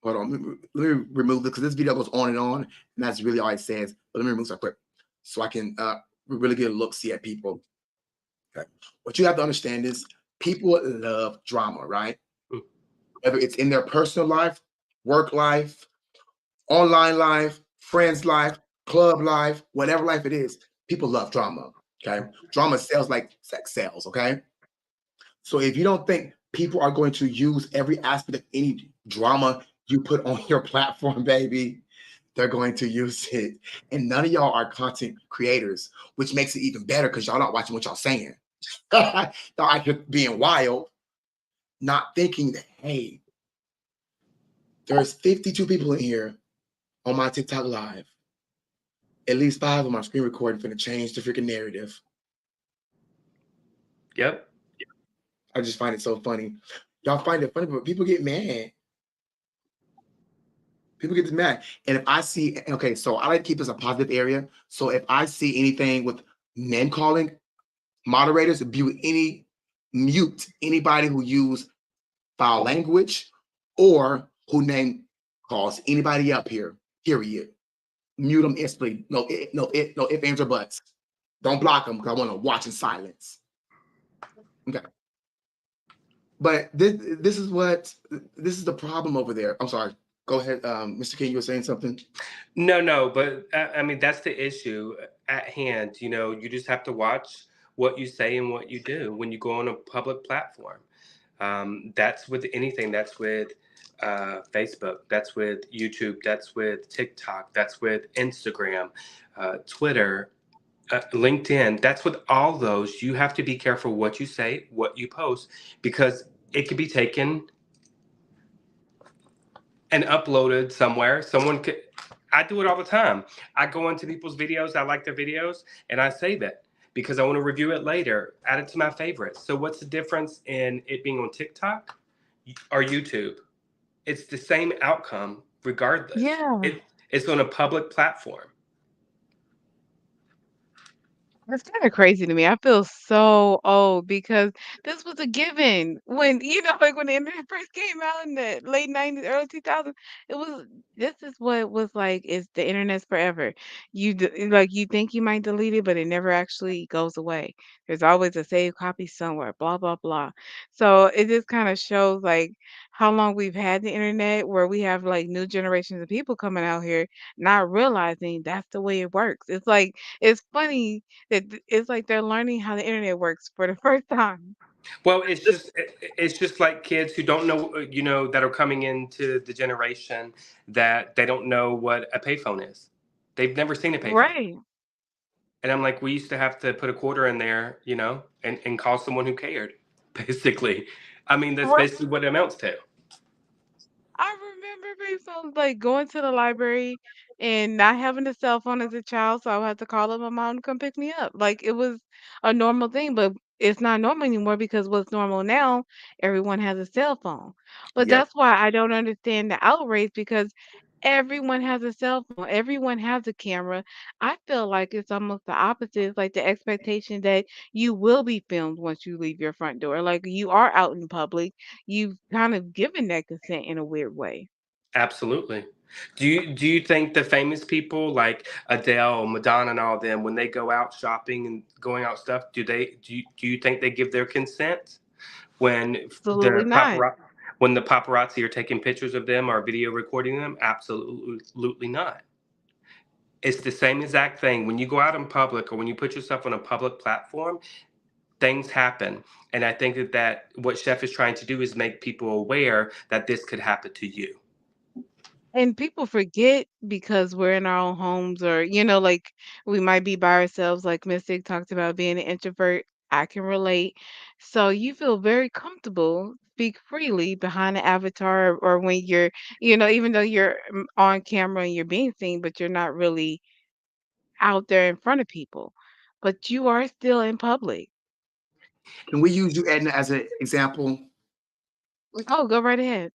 on. Let me remove this because this video goes on, and that's really all it says. But let me remove this real quick so I can really get a look, see at people. Okay. What you have to understand is people love drama, right? Whether it's in their personal life, work life, online life, friends life, club life, whatever life it is, people love drama. Okay. Drama sells like sex sells. Okay. So if you don't think people are going to use every aspect of any drama you put on your platform, baby, they're going to use it. And none of y'all are content creators, which makes it even better because y'all not watching what y'all saying. Y'all out here being wild, not thinking that, hey, there's 52 people in here on my TikTok live. At least 5 of them are screen recording for to change the freaking narrative. Yep. I just find it so funny. Y'all find it funny, but people get mad. People get mad. And if I see, okay, so I like to keep this a positive area. So if I see anything with name calling, moderators mute anybody who use foul language or who name calls anybody up here, period. mute them instantly. No ifs, ands, or buts. Don't block them because I want to watch in silence. Okay. But this is the problem over there. I'm sorry. Go ahead, Mr. King. You were saying something. No, but I mean that's the issue at hand. You just have to watch what you say and what you do when you go on a public platform. That's with anything. That's with Facebook. That's with YouTube. That's with TikTok. That's with Instagram, Twitter, LinkedIn. That's with all those. You have to be careful what you say, what you post, because it could be taken and uploaded somewhere. Someone could. I do it all the time. I go into people's videos. I like their videos, and I save it because I want to review it later. Add it to my favorites. So what's the difference in it being on TikTok or YouTube? It's the same outcome regardless. Yeah. It's on a public platform. That's kinda crazy to me. I feel so old because this was a given when, like, when the internet first came out in the late '90s, early 2000s, it was this is what it was like, is the internet's forever. You think you might delete it, but it never actually goes away. There's always a saved copy somewhere, blah, blah, blah. So, it just kinda shows, like, how long we've had the internet where we have, like, new generations of people coming out here not realizing that's the way it works. It's funny it's like they're learning how the internet works for the first time. Well, it's just like kids who don't know, that are coming into the generation that they don't know what a payphone is. They've never seen a payphone. Right. And I'm like, we used to have to put a quarter in there, and call someone who cared, basically. I mean, that's Right. basically what it amounts to. I remember payphones, like, going to the library and not having a cell phone as a child, so I would have to call up my mom to come pick me up. Like, it was a normal thing, but it's not normal anymore because what's normal now, everyone has a cell phone. But Yep. that's why I don't understand the outrage because everyone has a cell phone, everyone has a camera. I feel like it's almost the opposite. It's like the expectation that you will be filmed once you leave your front door. Like, you are out in public, you've kind of given that consent in a weird way. Absolutely. Do you think the famous people like Adele, Madonna, and all them, when they go out shopping and going out stuff, do you think they give their consent when Absolutely the not. paparazzi when the paparazzi are taking pictures of them or video recording them? Absolutely not. It's the same exact thing. When you go out in public or when you put yourself on a public platform, things happen. And I think that what Chef is trying to do is make people aware that this could happen to you. And people forget because we're in our own homes or, like we might be by ourselves, like Mystic talked about being an introvert. I can relate. So you feel very comfortable, speak freely behind an avatar or when you're, even though you're on camera and you're being seen, but you're not really out there in front of people. But you are still in public. Can we use you, Edna, as an example? Oh, go right ahead.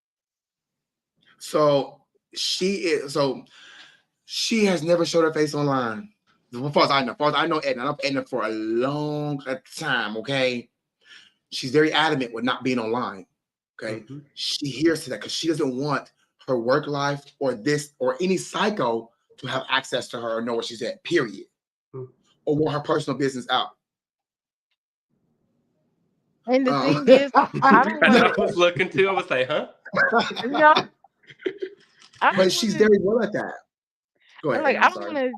So she has never showed her face online. As far as I know, Edna. I know Edna for a long time. Okay, she's very adamant with not being online. Okay, Mhm. she hears to that because she doesn't want her work life or this or any psycho to have access to her or know where she's at. Period, Mm. or want her personal business out. And the Um, thing is, I don't That's want what to. I was looking to. I was like, huh? No, I but don't want she's to. very well at that. Go ahead, Like, Edna. I'm sorry.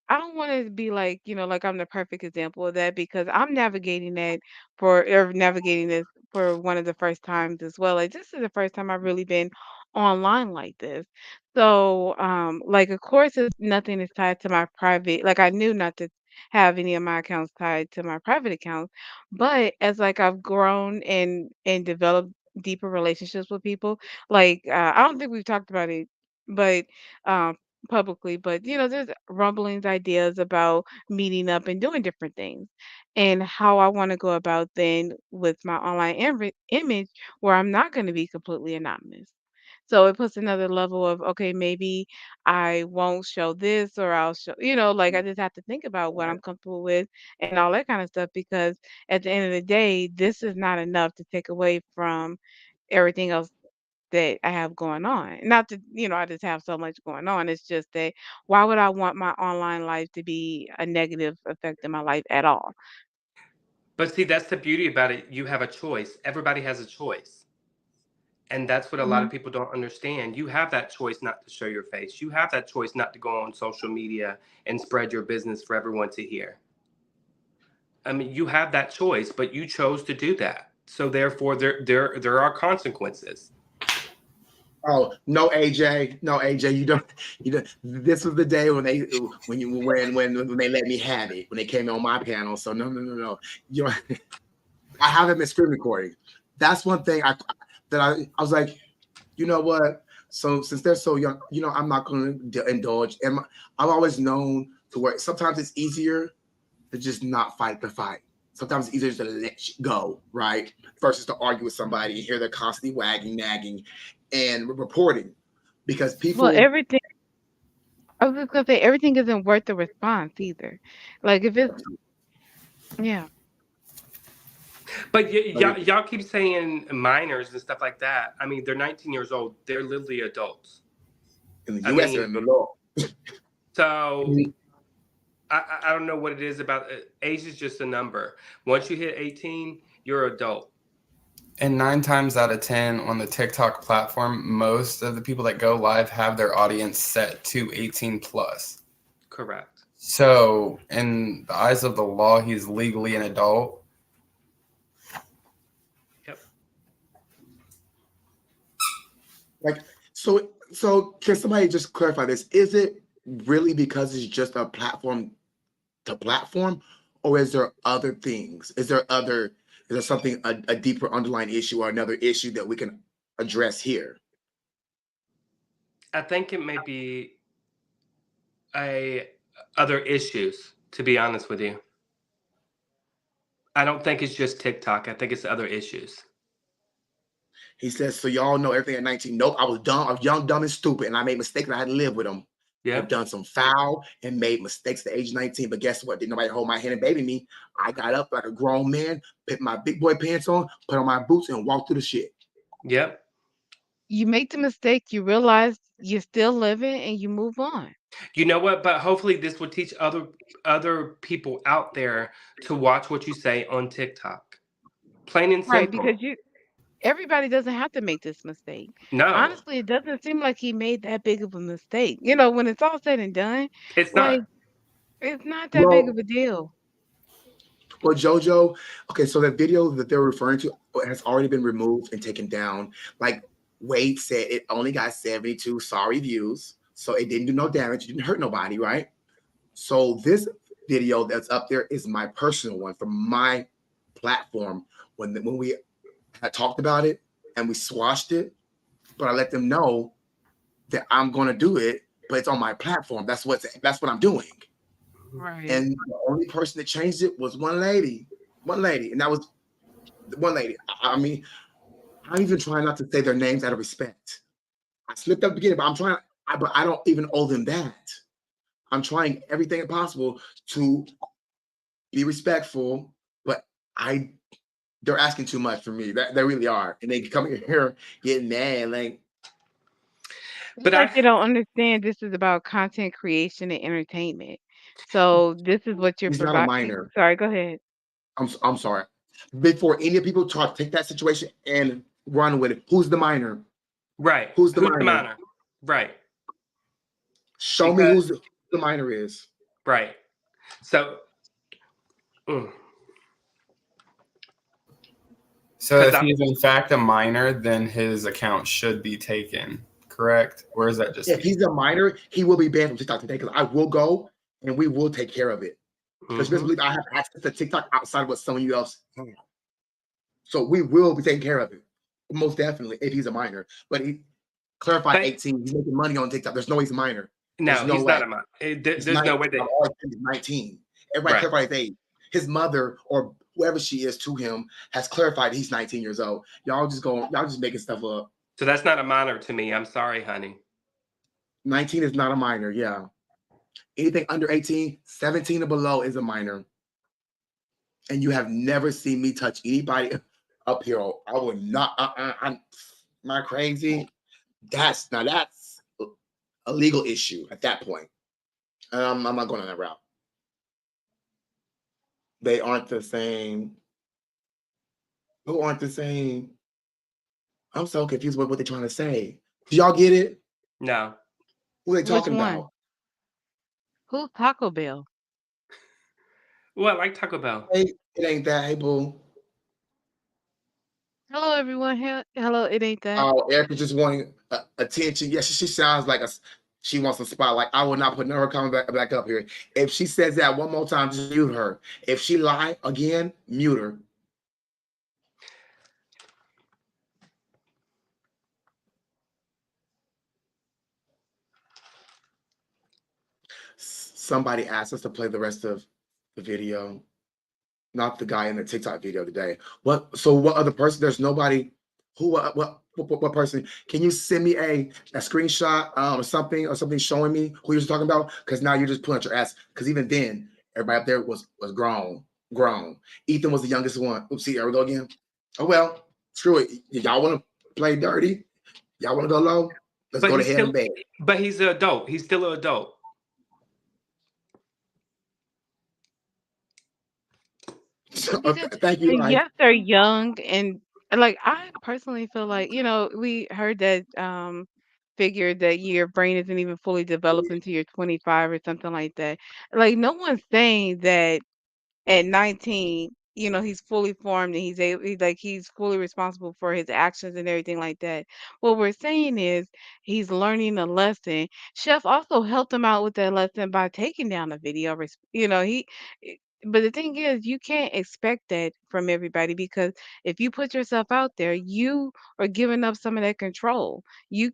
I don't wanna be like, like I'm the perfect example of that because I'm navigating that for or navigating this for one of the first times as well. Like, this is the first time I've really been online like this. So, like, of course, nothing is tied to my private like, I knew not to have any of my accounts tied to my private accounts, but as, like, I've grown and developed deeper relationships with people, like, I don't think we've talked about it, but, um publicly, but there's rumblings, ideas about meeting up and doing different things. And how I want to go about then with my online image where I'm not going to be completely anonymous. So it puts another level of, okay, maybe I won't show this or I'll show, like I just have to think about what I'm comfortable with and all that kind of stuff because at the end of the day, this is not enough to take away from everything else that I have going on. Not that, I just have so much going on. It's just that why would I want my online life to be a negative effect in my life at all? But see, that's the beauty about it. You have a choice. Everybody has a choice. And that's what a lot of Mhm. people don't understand. You have that choice not to show your face. You have that choice not to go on social media and spread your business for everyone to hear. I mean, you have that choice, but you chose to do that. So therefore there are consequences. Oh no, AJ, no, AJ, you don't. This was the day when they let me have it when they came on my panel. So no. You, I haven't been screen recording. That's one thing I was like, you know what? So since they're so young, I'm not going to indulge. And I've always known to where sometimes it's easier to just not fight the fight. Sometimes it's easier to let you go, right? Versus to argue with somebody and hear they're constantly wagging, nagging, and reporting. Because Well, people, everything I was just gonna say everything isn't worth the response either. Like if it's yeah. But like y'all keep saying minors and stuff like that. I mean, they're 19 years old. They're literally adults. in the I US and mean, in the law, so I don't know what it is about age is just a number. Once you hit 18, you're adult. And 9 times out of 10 on the TikTok platform, most of the people that go live have their audience set to 18 plus. Correct. So, in the eyes of the law, he's legally an adult. Yep. like so can somebody just clarify this? Is it really because it's just a platform to platform, or is there other things? Is there something a deeper underlying issue or another issue that we can address here? I think it may be a other issues, to be honest with you. I don't think it's just TikTok. I think it's other issues. He says, so y'all know everything at 19. Nope, I was dumb. I was young, dumb, and stupid, and I made mistakes and I had to live with them. I've Yep. done some foul and made mistakes at age 19, but guess what? Didn't nobody hold my hand and baby me. I got up like a grown man, put my big boy pants on, put on my boots, and walked through the shit. Yep. You make the mistake, you realize you're still living and you move on. You know what? But hopefully this will teach other people out there to watch what you say on TikTok. Plain and Right, simple. because everybody doesn't have to make this mistake. No, Honestly, it doesn't seem like he made that big of a mistake. When it's all said and done, it's like not. it's not that big Well, of a deal. well, JoJo, okay, so that video that they're referring to has already been removed and taken down. Like Wade said, it only got 72 sorry views, so it didn't do no damage, it didn't hurt nobody, right? So this video that's up there is my personal one from my platform. When we had talked about it and we squashed it, but I let them know that I'm going to do it, but it's on my platform. That's what I'm doing. Right. And the only person that changed it was one lady, and that was the one lady. I mean, I'm even trying not to say their names out of respect. I slipped up at the beginning, but but I don't even owe them that. I'm trying everything possible to be respectful, but they're asking too much for me. They really are, and they come in here getting mad. Like It's But like I they don't understand this is about content creation and entertainment. So this is what you're he's not a providing. minor. Sorry, go ahead. I'm sorry. Before any of people try to take that situation and run with it, who's the minor? right. Who's the Who's the minor? minor? Right. Show me Because who the minor is. right. So mm, So, because if I he's in fact a minor, then his account should be taken, correct? Or is that just If me? he's a minor, he will be banned from TikTok today because I will go and we will take care of it. Because you best mhm. believe I have access to TikTok outside of what some of you else have. So we will be taking care of it. Most definitely, if he's a minor. But he clarified But 18. He's making money on TikTok. There's no way he's a minor. There's no, no he's way. not a minor. He's There's 19. no way I'm that always saying he's 19. Everybody right. clarified his age. His mother or whoever she is to him has clarified he's 19 years old. Y'all just making stuff up. So that's not a minor to me. I'm sorry, honey. 19 is not a minor, yeah. Anything under 18, 17 or below is a minor. And you have never seen me touch anybody up here. I would not. Am I crazy? That's a legal issue at that point. I'm not going on that route. They aren't the same. Who aren't the same? I'm so confused with what they're trying to say. Do y'all get it? No. Who are they Which talking one? about? Who's Taco Bell? Well, I like Taco Bell. Hey, it ain't that. Hey, boo. Hello, everyone. Hello, it ain't that. Oh, Erica just wanting attention. Yes, she sounds like she wants a spotlight. I will not put her coming back up here. If she says that one more time, just mute her. If she lie again, mute her. Somebody asked us to play the rest of the video, not the guy in the TikTok video today. What? So what other person? There's nobody. Who? What person? Can you send me a screenshot or something showing me who you're talking about? Because now you're just pulling out your ass. Because even then, everybody up there was grown. Ethan was the youngest one. Oopsie, there we go again. Oh well, screw it. Y'all want to play dirty? Y'all want to go low? Let's go to hell and bed. But he's an adult. He's still an adult. Thank you. Yes, they're young, and like I personally feel like we heard that figure that your brain isn't even fully developed until you're 25 or something like that. Like no one's saying that at 19, he's fully formed and he's fully responsible for his actions and everything like that. What we're saying is he's learning a lesson. Chef also helped him out with that lesson by taking down a video. But the thing is, you can't expect that from everybody because if you put yourself out there, you are giving up some of that control. You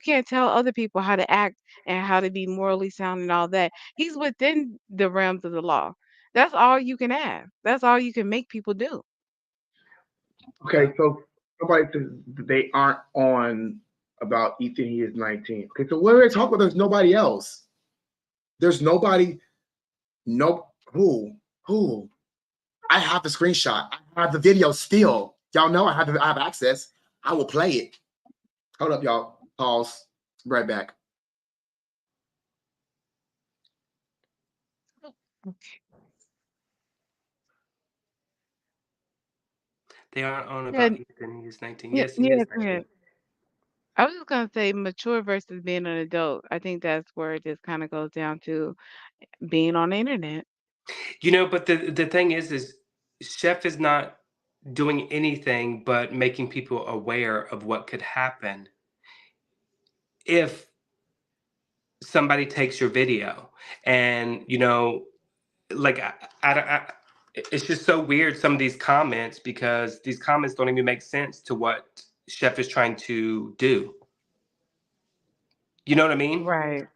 can't tell other people how to act and how to be morally sound and all that. He's within the realms of the law. That's all you can have. That's all you can make people do. Okay, so somebody says they aren't on about Ethan. He is 19. Okay, so what are they talking about? There's nobody else. There's nobody. Nope. Who? I have the screenshot. I have the video still. Y'all know I have access. I will play it. Hold up, y'all. Pause. Right back. Okay. They aren't on Yeah, about Ethan. He's 19. yeah, Yes, he yeah, is go ahead. 19. I was just gonna say mature versus being an adult. I think that's where it just kind of goes down to being on the internet. But the thing is Chef is not doing anything but making people aware of what could happen if somebody takes your video. And like it's just so weird, some of these comments, because these comments don't even make sense to what Chef is trying to do. You know what I mean? Right.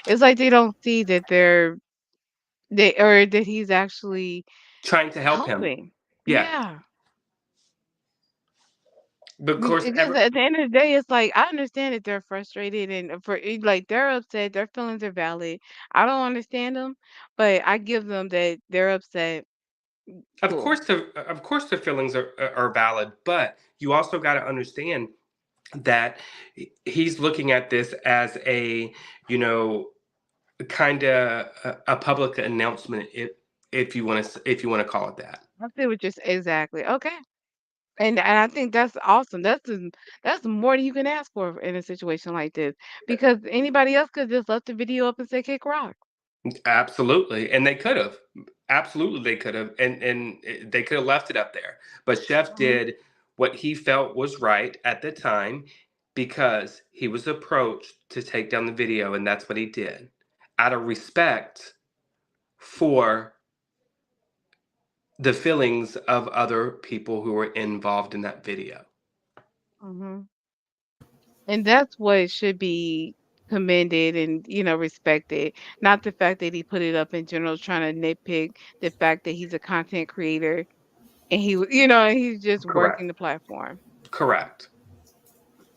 It's like they don't see that or that he's actually Trying to help him. helping. Yeah. Yeah. But of course, Because at the end of the day, it's like I understand that they're frustrated and like they're upset, their feelings are valid. I don't understand them, but I give them that they're upset. of Cool. course, their feelings are valid, but you also got to understand that he's looking at this as a kind of a public announcement, if you want to call it that. I see what you're exactly. Okay. And I think that's awesome. That's more than you can ask for in a situation like this. Because anybody else could just left the video up and say kick rock. Absolutely, and they could have. Absolutely, they could have, and they could have left it up there. But Chef Mhm. did what he felt was right at the time because he was approached to take down the video, and that's what he did, out of respect for the feelings of other people who were involved in that video. Mhm. And that's what should be commended and, respected. Not the fact that he put it up in general, trying to nitpick the fact that he's a content creator and and he's just Correct. working the platform. Correct.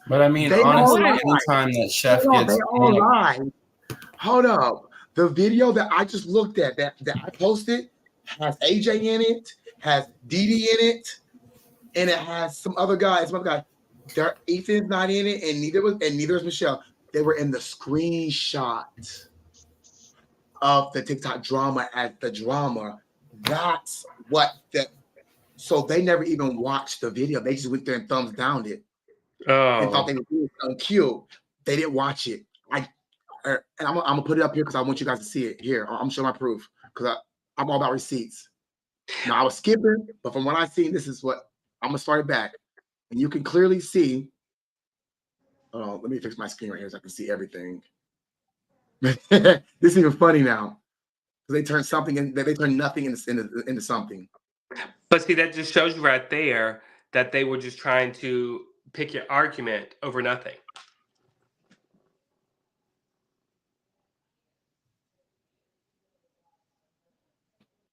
But I mean, They all honestly, lie. anytime that Chef Hold on, gets they on all lie. Hold up. The video that I just looked at that I posted has AJ in it, has Dee in it, and it has some other guy. Ethan's not in it, and neither is Michelle. They were in the screenshot of the TikTok drama at the drama. That's what so they never even watched the video. They just went there and thumbs downed it and thought they were doing something cute. They didn't watch it. And I'm gonna put it up here because I want you guys to see it. Here, I'm showing my proof because I'm all about receipts. Now I was skipping, but from what I've seen, this is what I'm gonna start it back, and you can clearly see. Let me fix my screen right here so I can see everything. This is even funny now because they turned something and they turned nothing into something. But see, that just shows you right there that they were just trying to pick your argument over nothing.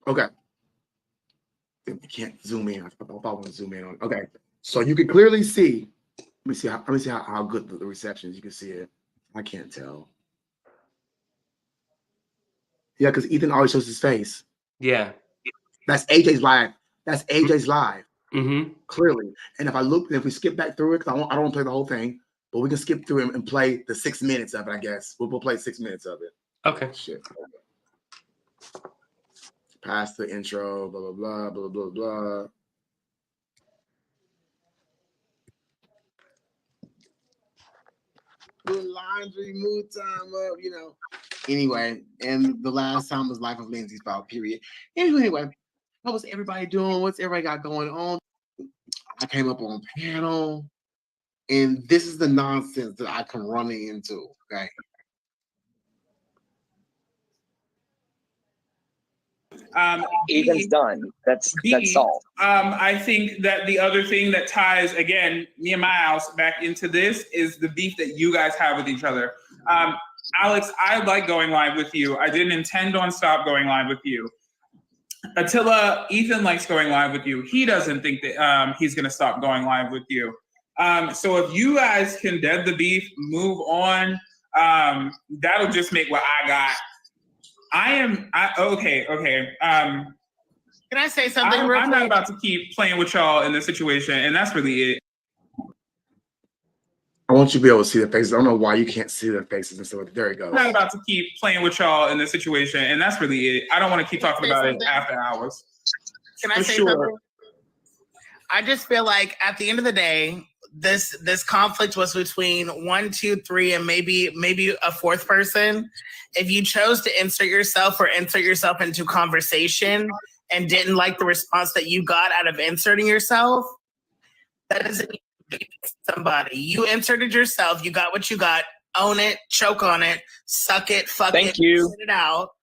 Okay. We can't zoom in. I want to zoom in on. Okay, so you can clearly see. Let me see how good the reception is. You can see it. I can't tell. Yeah, because Ethan always shows his face. Yeah. That's AJ's live. That's AJ's live. Mm-hmm. Clearly. And if we skip back through it, because I don't want to play the whole thing, but we can skip through it and play the 6 minutes of it, I guess. We'll play 6 minutes of it. Okay. Shit. Past the intro, blah, blah, blah, blah, blah, blah. The laundry mood time up, Anyway, and the last time was Life of Lindsay's File, period. Anyway, how was everybody doing? What's everybody got going on? I came up on panel, and this is the nonsense that I come running into, okay? Ethan's done. That's solved. I think that the other thing that ties, again, me and my house back into this is the beef that you guys have with each other. Alex, I like going live with you. I didn't intend on stop going live with you. Attila, Ethan likes going live with you. He doesn't think that he's going to stop going live with you. So if you guys can dead the beef, move on, that'll just make what I got. Okay. Can I say something real quick? I'm not about to keep playing with y'all in this situation, and that's really it. I want you to be able to see their faces. I don't know why you can't see their faces and stuff. There you go. I'm not about to keep playing with y'all in this situation, and that's really it. I don't want to keep talking about it after hours. Can I say something? I just feel like at the end of the day, this conflict was between 1, 2, 3, and maybe a fourth person. If you chose to insert yourself into conversation and didn't like the response that you got out of inserting yourself, that doesn't mean you beat somebody. You inserted yourself, you got what you got, own it, choke on it, suck it, fuck it, spit it out.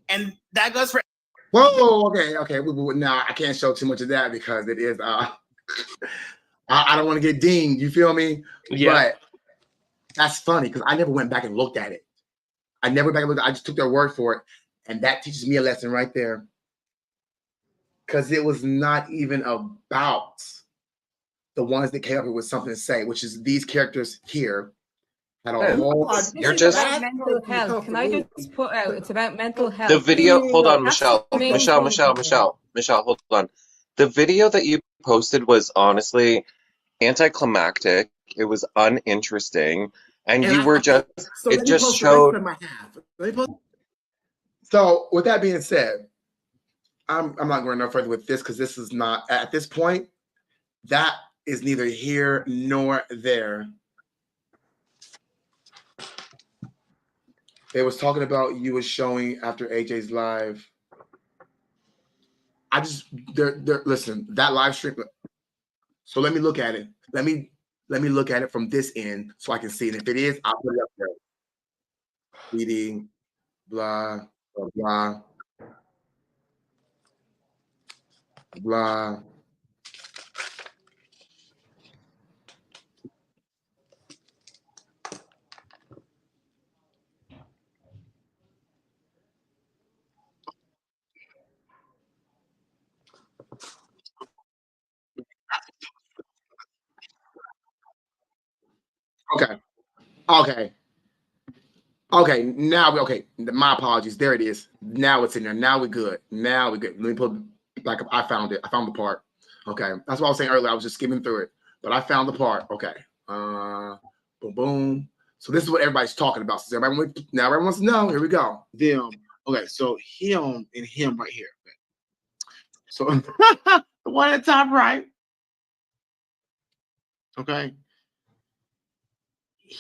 And that goes for Whoa, okay. Now I can't show too much of that because it is I don't want to get dinged, you feel me? Yeah. But that's funny because I never went back and looked at it. I just took their word for it. And that teaches me a lesson right there. Because it was not even about the ones that came up with something to say, which is these characters here. You're just mental health. Can I just put out? It's about mental health. the video. Hold on, Michelle, hold on. The video that you posted was honestly anticlimactic. It was uninteresting, and you were just. It just showed. So with that being said, I'm not going no further with this because this is not at this point. That is neither here nor there. They was talking about you was showing after AJ's live. Listen, that live stream. So let me look at it. Let me look at it from this end so I can see it. If it is, I'll put it up there. Reading, blah, blah, blah. Blah. Okay. My apologies. There it is. Now it's in there. Now we're good. Let me put it back up. I found it. I found the part. Okay. That's what I was saying earlier. I was just skimming through it. but I found the part. Okay. Boom, boom. So this is what everybody's talking about. So now everyone wants to know. Here we go. Them. Okay, so him and him right here. So the one at the top right. Okay.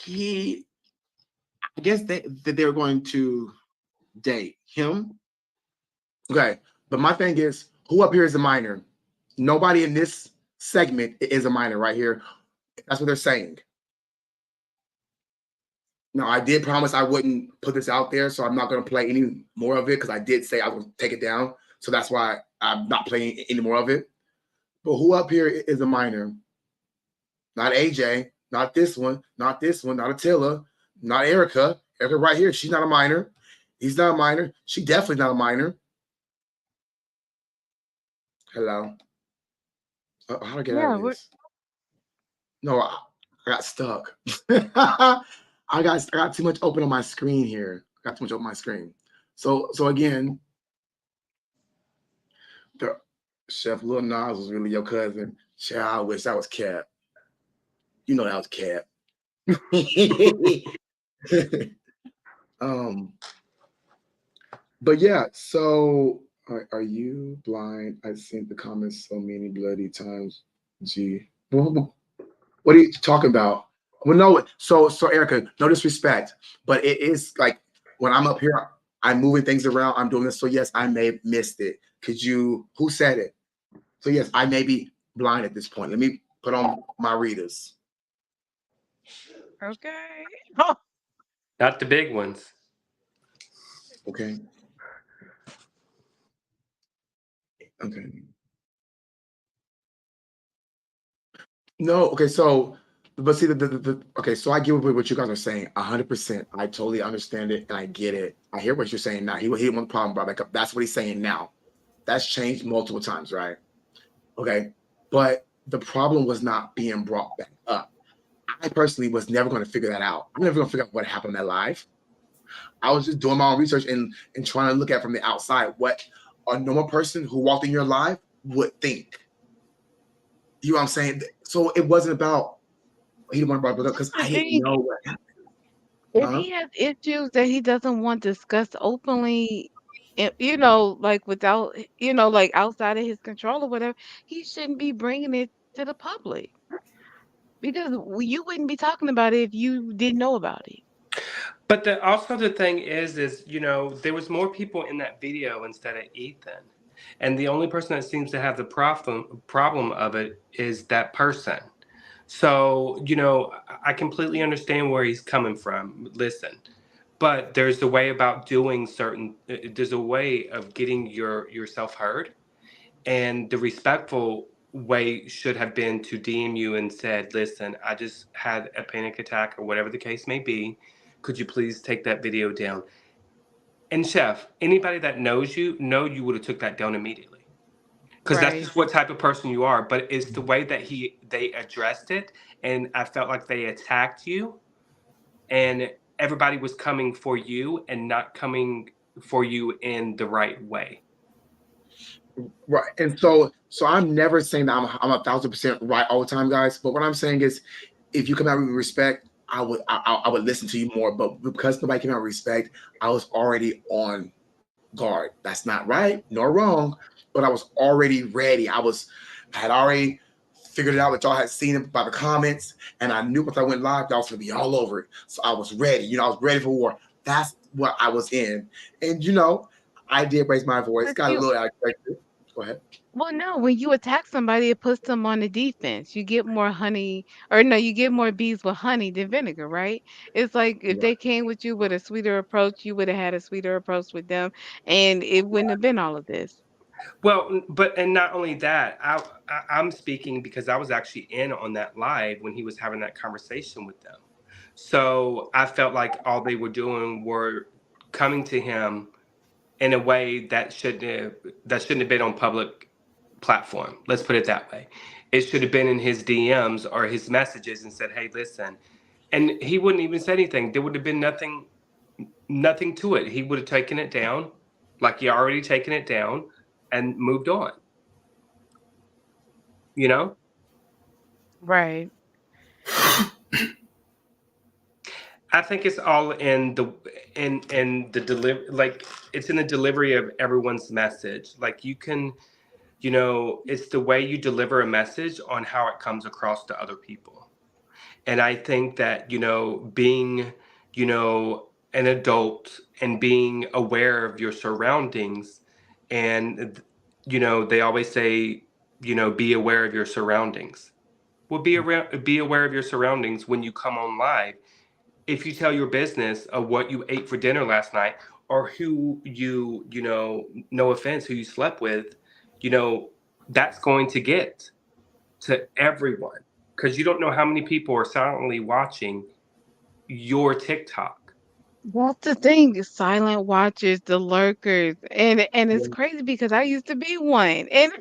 I guess that they were going to date him. Okay. But my thing is, who up here is a minor? Nobody in this segment is a minor right here. That's what they're saying. Now, I did promise I wouldn't put this out there, so I'm not going to play any more of it because I did say I was going to take it down. So that's why I'm not playing any more of it. But who up here is a minor? Not AJ, not this one, not Attila, not Erica. Erica right here, she's not a minor. He's not a minor. She definitely not a minor. Hello. How do I get out of this? No, I got stuck. I got too much open on my screen here. I got too much open on my screen. So again, the Chef Lil Nas was really your cousin. Child, I wish that was Cap. You know that was Cap. But yeah, so are you blind? I've seen the comments so many bloody times. Gee. What are you talking about? Well, no, so Erica, no disrespect, but it is like when I'm up here, I'm moving things around, I'm doing this. So yes, I may have missed it. Who said it? So yes, I may be blind at this point. Let me put on my readers. Okay. Not the big ones. Okay. Okay. No, okay, so but see okay, so I get what you guys are saying 100%. I totally understand it and I get it. I hear what you're saying now. He want the problem brought back up. That's what he's saying now. That's changed multiple times, right? Okay. But the problem was not being brought back up. I personally was never going to figure that out. I'm never going to figure out what happened in that life. I was just doing my own research and trying to look at from the outside what a normal person who walked in your life would think. You know what I'm saying? So it wasn't about he didn't want to bring it up because I didn't know what happened. If he has issues that he doesn't want discussed openly, you know, like without, you know, like outside of his control or whatever, he shouldn't be bringing it to the public because you wouldn't be talking about it if you didn't know about it. But also the thing is, you know, there was more people in that video instead of Ethan. And the only person that seems to have the problem of it is that person. So, you know, I completely understand where he's coming from. Listen, but there's a way about doing there's a way of getting yourself heard. And the respectful way should have been to DM you and said, listen, I just had a panic attack or whatever the case may be. Could you please take that video down? And Chef, anybody that knows you would have took that down immediately. Because that's Right. just what type of person you are. But it's the way that they addressed it. And I felt like they attacked you. And everybody was coming for you and not coming for you in the right way. Right. And so I'm never saying that I'm 1,000% right all the time, guys. But what I'm saying is if you come out with respect, I would listen to you more. But because nobody came out with respect, I was already on guard. That's not right nor wrong, but I was already ready. I had already figured it out that y'all had seen it by the comments, and I knew once I went live, y'all was gonna be all over it. So I was ready. You know, I was ready for war. That's what I was in. And you know, I did raise my voice, But got a little aggressive. Go ahead. well, no, when you attack somebody, it puts them on the defense. You get more honey, or no, you get more bees with honey than vinegar, right? It's like if Right. they came with you with a sweeter approach, you would have had a sweeter approach with them, and it wouldn't have been all of this. Well, and not only that, I'm speaking because I was actually in on that live when he was having that conversation with them. So I felt like all they were doing were coming to him in a way that shouldn't have been on public platform. Let's put it that way. It should have been in his DMs or his messages and said, "Hey, listen," and he wouldn't even say anything. There would have been nothing to it. He would have taken it down, like he already taken it down, and moved on. You know? Right. I think it's all in the deliver, like it's in the delivery of everyone's message. Like you can, it's the way you deliver a message on how it comes across to other people. And I think that, being, an adult and being aware of your surroundings, and they always say, be aware of your surroundings. Well, be aware of your surroundings when you come on live. If you tell your business of what you ate for dinner last night, or who no offense, who you slept with, that's going to get to everyone, because you don't know how many people are silently watching your TikTok. That's the thing, the silent watchers, the lurkers, and it's crazy because I used to be one, and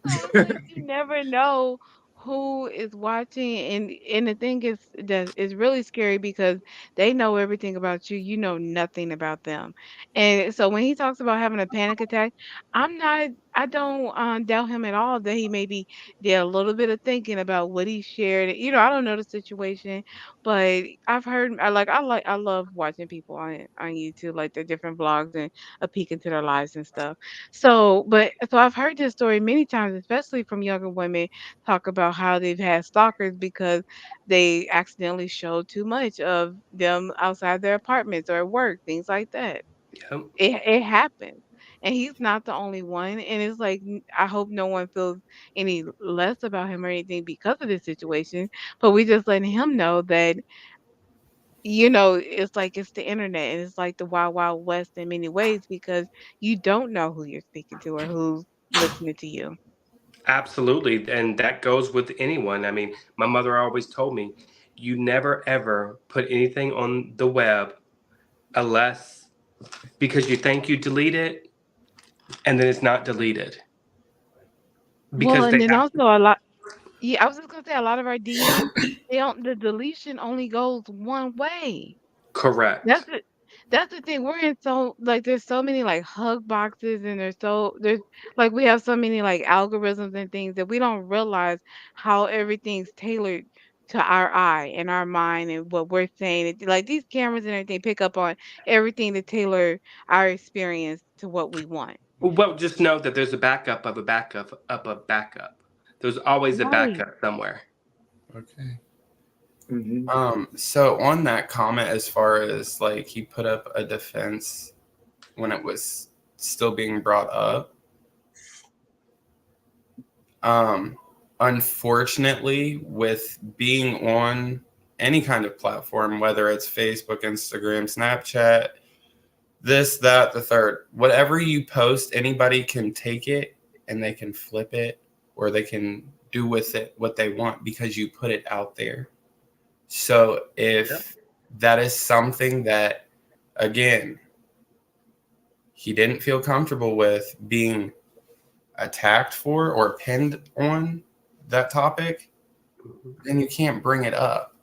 so it's like you never know who is watching, and the thing is that it's really scary because they know everything about you. You know nothing about them. And so when he talks about having a panic attack, I don't doubt him at all that he maybe did a little bit of thinking about what he shared. I don't know the situation, but I've heard I love watching people on YouTube, like their different vlogs and a peek into their lives and stuff. So I've heard this story many times, especially from younger women, talk about how they've had stalkers because they accidentally showed too much of them outside their apartments or at work, things like that. Yep. It happens. And he's not the only one. And it's like I hope no one feels any less about him or anything because of this situation. But we just letting him know that it's like it's the internet and it's like the wild, wild west in many ways because you don't know who you're speaking to or who's listening to you. Absolutely. And that goes with anyone. I mean, my mother always told me, you never ever put anything on the web unless because you think you delete it and then it's not deleted. Well, Because and they then have also a lot yeah, I was just gonna say a lot of our DMs, the deletion only goes one way. That's correct. the that's the thing. We're in so like there's so many like hug boxes and there's like we have so many like algorithms and things that we don't realize how everything's tailored to our eye and our mind and what we're saying. Like these cameras and everything pick up on everything to tailor our experience to what we want. Well, just know that there's a backup of a backup of a backup. There's always a Right. backup somewhere. Okay. So on that comment, as far as like he put up a defense when it was still being brought up, unfortunately, with being on any kind of platform, whether it's Facebook, Instagram, Snapchat, this, that, the third, whatever you post, anybody can take it and they can flip it or they can do with it what they want because you put it out there. So if that is something that, again, he didn't feel comfortable with being attacked for or pinned on that topic, then you can't bring it up.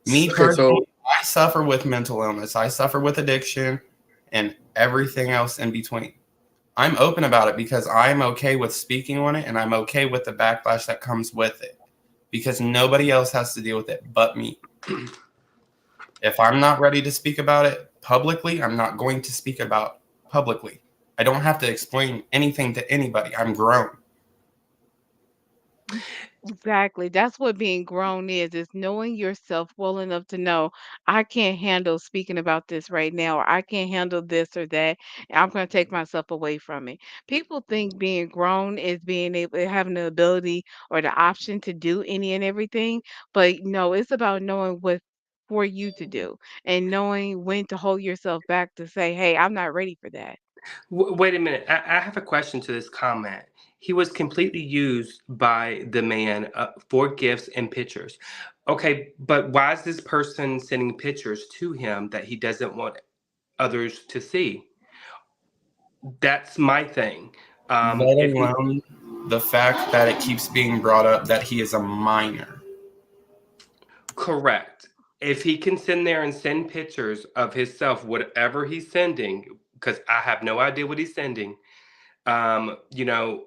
Me Okay, so personally, I suffer with mental illness. I suffer with addiction and everything else in between. I'm open about it because I'm okay with speaking on it and I'm okay with the backlash that comes with it because nobody else has to deal with it but me. If I'm not ready to speak about it publicly, I'm not going to speak about publicly. I don't have to explain anything to anybody. I'm grown. Exactly. That's what being grown is knowing yourself well enough to know I can't handle speaking about this right now, or I can't handle this or that. And I'm going to take myself away from it. People think being grown is being able, having the ability or the option to do any and everything. But no, it's about knowing what for you to do and knowing when to hold yourself back to say, hey, I'm not ready for that. Wait a minute. I have a question to this comment. He was completely used by the man for gifts and pictures. Okay, but why is this person sending pictures to him that he doesn't want others to see? That's my thing. Let If he alone the fact that it keeps being brought up that he is a minor. correct, if he can send there and send pictures of himself, whatever he's sending, because I have no idea what he's sending. You know,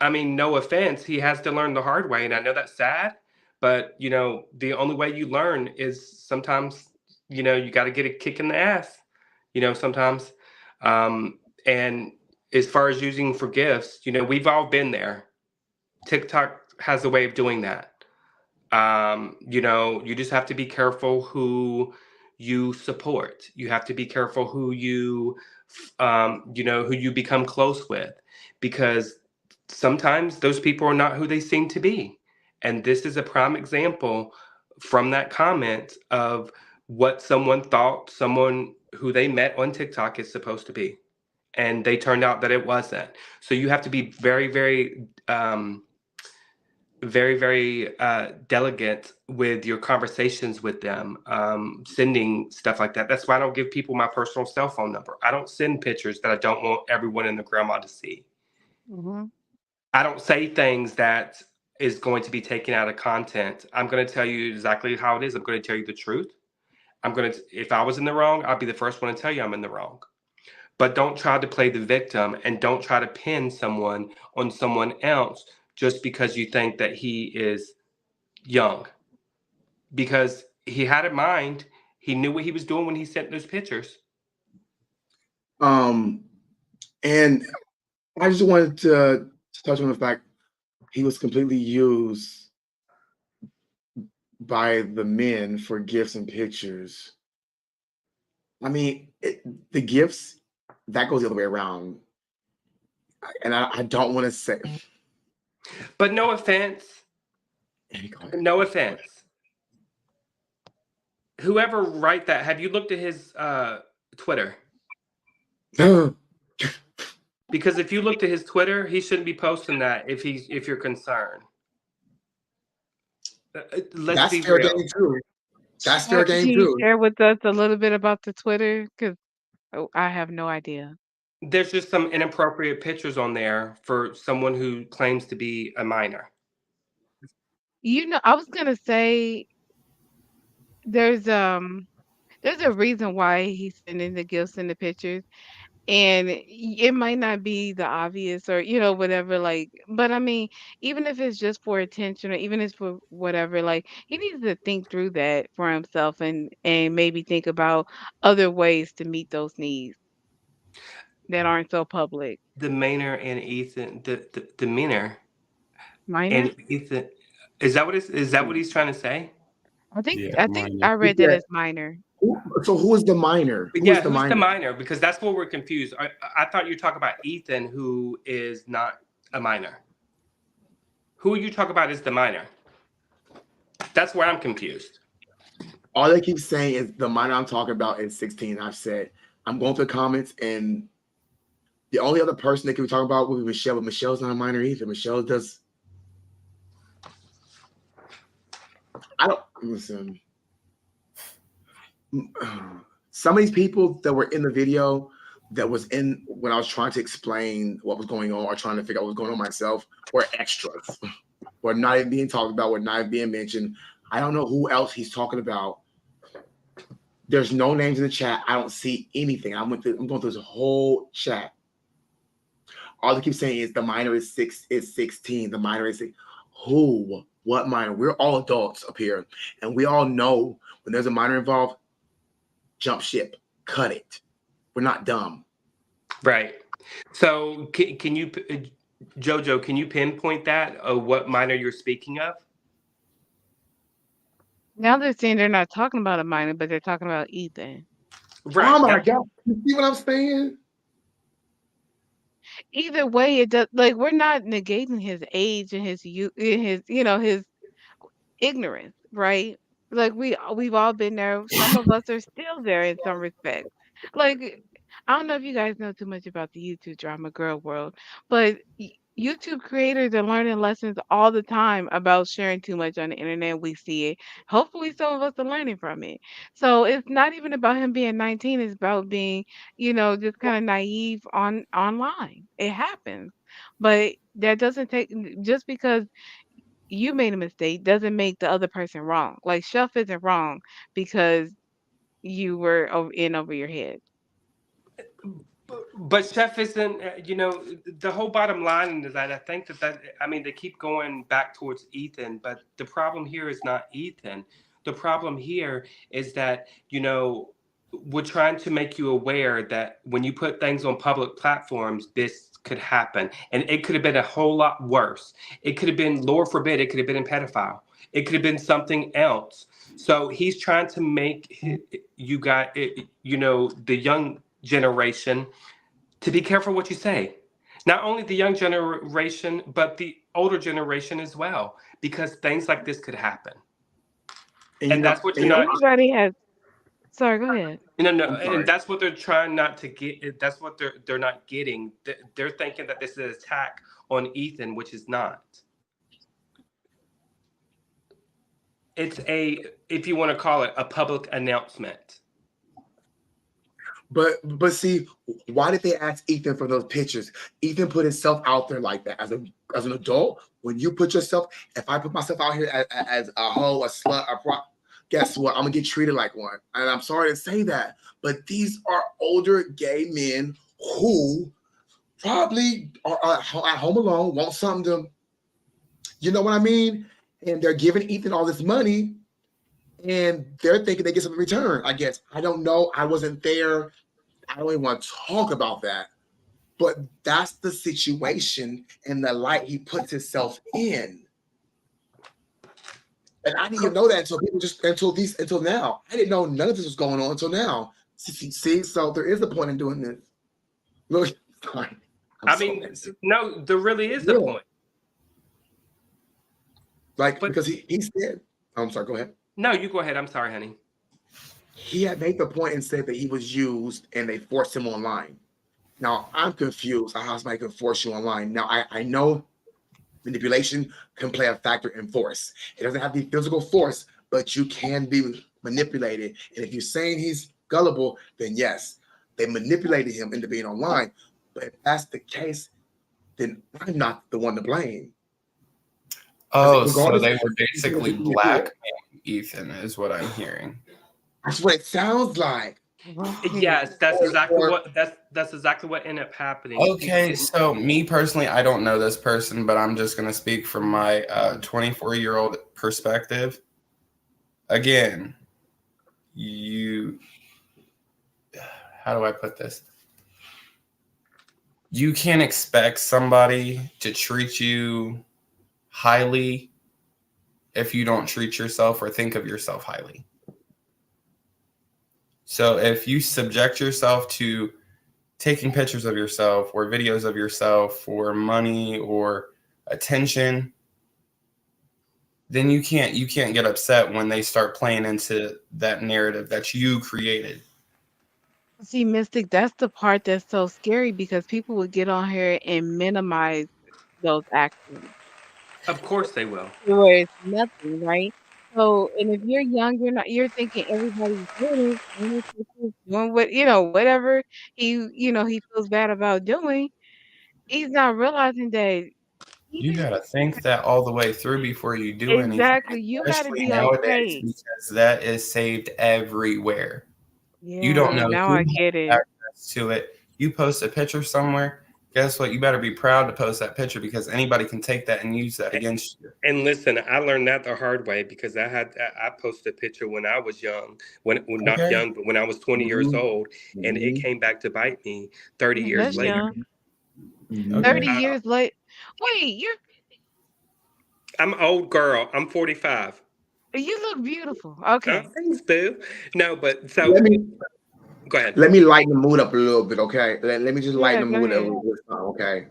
I mean, no offense, he has to learn the hard way, and I know that's sad, but the only way you learn is sometimes, you got to get a kick in the ass, sometimes. And as far as using for gifts, we've all been there. TikTok has a way of doing that. You just have to be careful who you support. You have to be careful who you become close with, because sometimes those people are not who they seem to be. And this is a prime example from that comment of what someone thought someone who they met on TikTok is supposed to be. And they turned out that it wasn't. So you have to be very, very very, very delicate with your conversations with them, sending stuff like that. That's why I don't give people my personal cell phone number. I don't send pictures that I don't want everyone in the grandma to see. Hmm. I don't say things that is going to be taken out of content. I'm going to tell you exactly how it is. I'm going to tell you the truth. If I was in the wrong, I'll be the first one to tell you I'm in the wrong. But don't try to play the victim, and don't try to pin someone on someone else just because you think that he is young, because he had a mind. He knew what he was doing when he sent those pictures. And I just wanted to touch on the fact he was completely used by the men for gifts and pictures. I mean, the gifts, that goes the other way around. And I don't want to say. But no offense. No offense. Whoever write that, have you looked at his Twitter? Because if you looked at his Twitter, he shouldn't be posting that if you're concerned. Let's That's be fair real. game too. That's fair Can game you too. share with us a little bit about the Twitter? Because I have no idea. There's just some inappropriate pictures on there for someone who claims to be a minor. I was gonna say there's there's a reason why he's sending the gifts and the pictures, and it might not be the obvious or whatever, like, but I mean, even if it's just for attention or even if it's for whatever, like, he needs to think through that for himself and maybe think about other ways to meet those needs that aren't so public. The Maynard and Ethan, the Minor Minor? and Ethan. Is that what he's trying to say? I think I read that Yeah. as minor. So who is the minor? Who is Yeah, the who's the minor? minor? Because that's what we're confused. I thought you were talking about Ethan, who is not a minor. Who you talk about is the minor. That's where I'm confused. All they keep saying is the minor I'm talking about is 16. I've said I'm going through the comments, and the only other person they could be talking about would be Michelle, but Michelle's not a minor either. Michelle does. I don't listen. Some of these people that were in the video that was in when I was trying to explain what was going on or trying to figure out what was going on myself were extras. Were not even being talked about, were not even being mentioned. I don't know who else he's talking about. There's no names in the chat. I don't see anything. I'm going through this whole chat. All they keep saying is the minor is 16. The minor is who? What minor? We're all adults up here, and we all know when there's a minor involved, jump ship, cut it. We're not dumb. Right. So can you, Jojo? Can you pinpoint that? What minor you're speaking of? Now they're saying they're not talking about a minor, but they're talking about Ethan. Right. Oh my God! You see what I'm saying? Either way, it does, like, we're not negating his age and his his ignorance, right? Like, we've all been there. Some of us are still there in some respects. Like, I don't know if you guys know too much about the YouTube drama girl world, but YouTube creators are learning lessons all the time about sharing too much on the internet. We see it. Hopefully, some of us are learning from it. So it's not even about him being 19. It's about being, just kind of naive online. It happens, but that doesn't take just because you made a mistake doesn't make the other person wrong. Like, Chef isn't wrong because you were over your head. But Chef isn't, the whole bottom line is that I think I mean, they keep going back towards Ethan, but the problem here is not Ethan. The problem here is that, we're trying to make you aware that when you put things on public platforms, this could happen. And it could have been a whole lot worse. It could have been, Lord forbid, it could have been a pedophile. It could have been something else. So he's trying to make you got, the young generation to be careful what you say. Not only the young generation, but the older generation as well, because things like this could happen. And that's what you're not. Everybody has. Sorry, go ahead. No, and that's what they're trying not to get. That's what they're not getting. They're thinking that this is an attack on Ethan, which is not. It's if you want to call it, a public announcement. But see, why did they ask Ethan for those pictures? Ethan put himself out there like that as an adult. When you put yourself, if I put myself out here as a hoe, a slut, guess what? I'm gonna get treated like one. And I'm sorry to say that, but these are older gay men who probably are at home alone, want something to, you know what I mean? And they're giving Ethan all this money, and they're thinking they get something in return. I guess I don't know. I wasn't there. I don't even want to talk about that. But that's the situation and the light he puts himself in. And I didn't even know that until now. I didn't know none of this was going on until now. See, so there is a point in doing this. Look, sorry. No, there really is a point. Because he said, I'm sorry, go ahead. No, you go ahead. I'm sorry, honey. He had made the point and said that he was used and they forced him online. Now, I'm confused how somebody can force you online. Now, I know manipulation can play a factor in force. It doesn't have to be physical force, but you can be manipulated. And if you're saying he's gullible, then yes, they manipulated him into being online. But if that's the case, then I'm not the one to blame. Oh, so they were basically blackmailing Ethan, is what I'm hearing. That's what it sounds like. Yes, that's exactly what ended up happening. Okay, so me personally, I don't know this person, but I'm just gonna speak from my 24-year-old perspective. Again, how do I put this? You can't expect somebody to treat you highly if you don't treat yourself or think of yourself highly. So if you subject yourself to taking pictures of yourself or videos of yourself for money or attention, then you can't get upset when they start playing into that narrative that you created. See, Mystic, that's the part that's so scary because people would get on here and minimize those actions. Of course they will. Where it's nothing, right? So, and if you're young, you're thinking everybody's doing whatever he feels bad about doing. He's not realizing that You gotta think that all the way through before you do anything. exactly. You got to Especially be nowadays, okay. because that is saved everywhere. Yeah, You don't know now who I has get it. access to it. You post a picture somewhere, guess what? You better be proud to post that picture because anybody can take that and use that against you. And listen, I learned that the hard way because I posted a picture when I was young, not young, but when I was 20 years old, and it came back to bite me 30 years That's later. young. 30 years late. Wait, I'm an old girl. I'm 45. you look beautiful. Okay. Thanks, boo. No, but so go ahead. Let me lighten the mood up a little bit, okay? Let me just lighten the mood up a little bit, okay?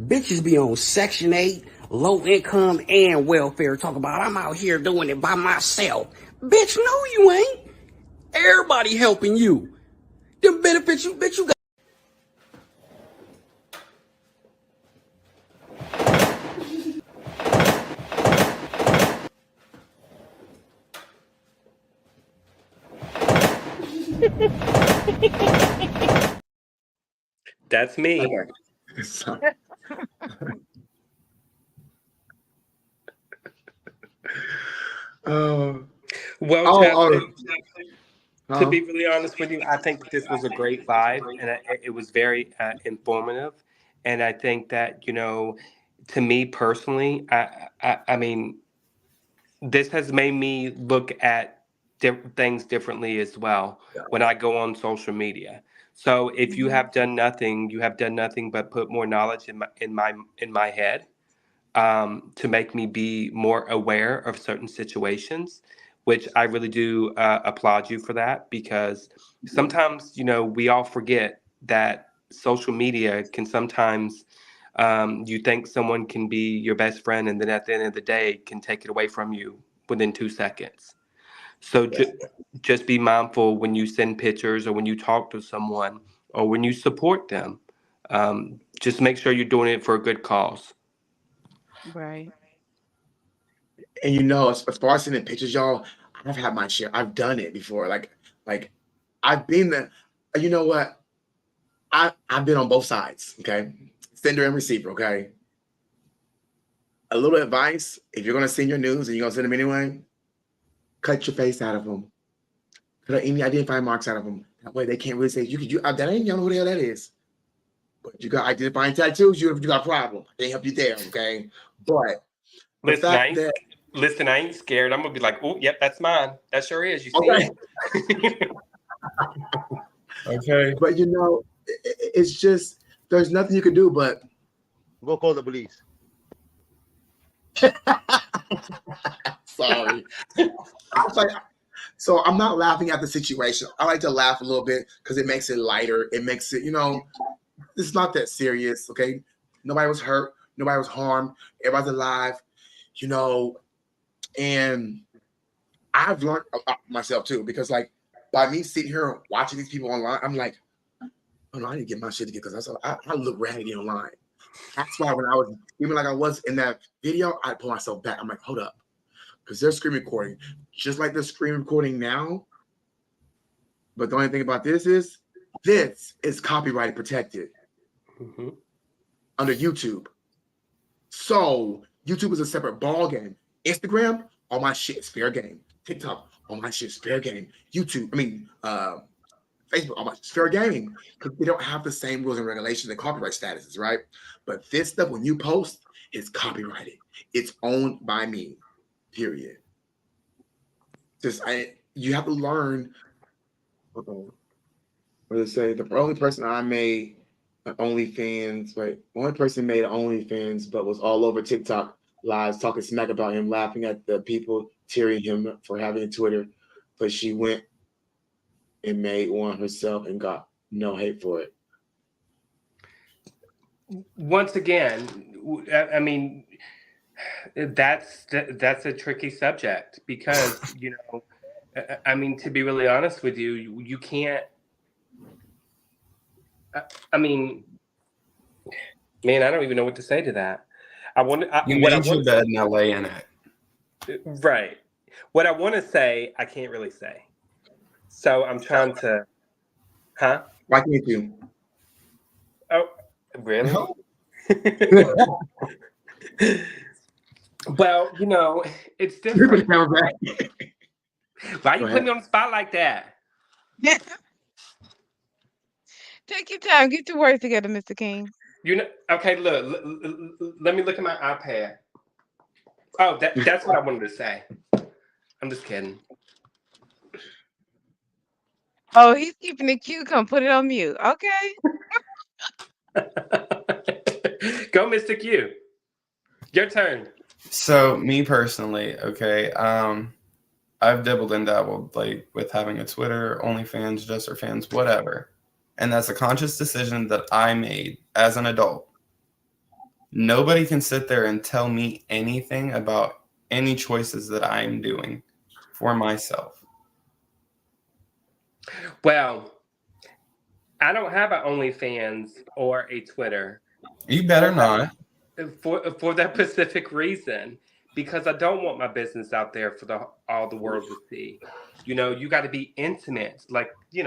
Bitches be on Section 8, low income, and welfare. Talk about I'm out here doing it by myself. Bitch, no, you ain't. Everybody helping you. Them benefits you got. That's me. Well, To be really honest with you, I think that this was a great vibe, and it was very informative. And I think that to me personally, I mean, this has made me look at things differently as well when I go on social media. So if you have done nothing, you have done nothing but put more knowledge in my head, to make me be more aware of certain situations, which I really do applaud you for that, because sometimes, we all forget that social media can sometimes, you think someone can be your best friend, and then at the end of the day can take it away from you within 2 seconds. So just be mindful when you send pictures, or when you talk to someone, or when you support them. Just make sure you're doing it for a good cause. Right. And as far as sending pictures, y'all, I've had my share. I've done it before. Like I've been there. You know what? I've been on both sides. Okay, sender and receiver. Okay. A little advice: if you're gonna send your news and you're gonna send them anyway, cut your face out of them. Cut any identifying marks out of them. That way they can't really say that ain't y'all know who the hell that is. But you got identifying tattoos. You got a problem. They help you there. Okay, but the Listen, fact that I ain't scared. I'm gonna be like, oh, yep, that's mine. That sure is. You see okay. it? Okay. But it's just there's nothing you can do but go call the police. Sorry. So I'm not laughing at the situation. I like to laugh a little bit because it makes it lighter. It makes it, it's not that serious. Okay. Nobody was hurt. Nobody was harmed. Everybody's alive, and I've learned myself too, because by me sitting here watching these people online, I'm like, oh no, I need to get my shit together because I look raggedy online. That's why when I was, even like I was in that video, I pull myself back. I'm like, hold up. Because they're screen recording, just like they're screen recording now. But the only thing about this is copyright protected under YouTube. So YouTube is a separate ball game. Instagram, all my shit is fair game. TikTok, all my shit is fair game. YouTube, Facebook, all my shit is fair game, because they don't have the same rules and regulations and copyright statuses, right? But this stuff, when you post, it's copyrighted. It's owned by me. Period. You have to learn. What did it say? The only person I made an OnlyFans. Only person made an OnlyFans, but was all over TikTok lives talking smack about him, laughing at the people tearing him for having a Twitter. But she went and made one herself and got no hate for it. Once again, I mean, that's a tricky subject, because I mean, to be really honest with you, you can't. I mean, man, I don't even know what to say to that. You made your bed, now lay in it. Right. What I want to say, I can't really say. So I'm trying to. Huh? Why can't you? Oh, really? Well, it's different. Why are you putting me on the spot like that? Take your time. Get your words together, Mr. King. Okay, look. Let me look at my iPad. Oh, that's what I wanted to say. I'm just kidding. Oh, he's keeping it cute. Come put it on mute. Okay. Go, Mr. Q. Your turn. So me personally, okay, I've dabbled and dabbled with having a Twitter, OnlyFans, Just for Fans, whatever. And that's a conscious decision that I made as an adult. Nobody can sit there and tell me anything about any choices that I'm doing for myself. Well, I don't have an OnlyFans or a Twitter. You better not. For that specific reason, because I don't want my business out there for all the world to see. You got to be intimate. We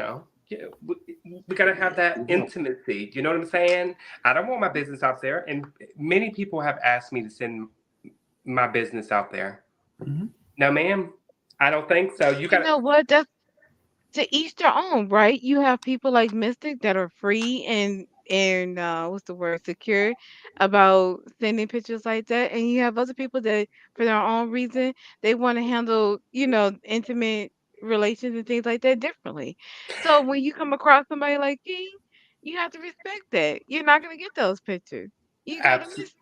got to have that intimacy. You know what I'm saying? I don't want my business out there. And many people have asked me to send my business out there. Mm-hmm. Now, ma'am, I don't think so. You know what? to each their own, right? You have people like Mystic that are free and what's the word, secure about sending pictures like that, and you have other people that for their own reason they want to handle, intimate relations and things like that differently. So when you come across somebody like King, you have to respect that. You're not gonna get those pictures. You go to Absolutely.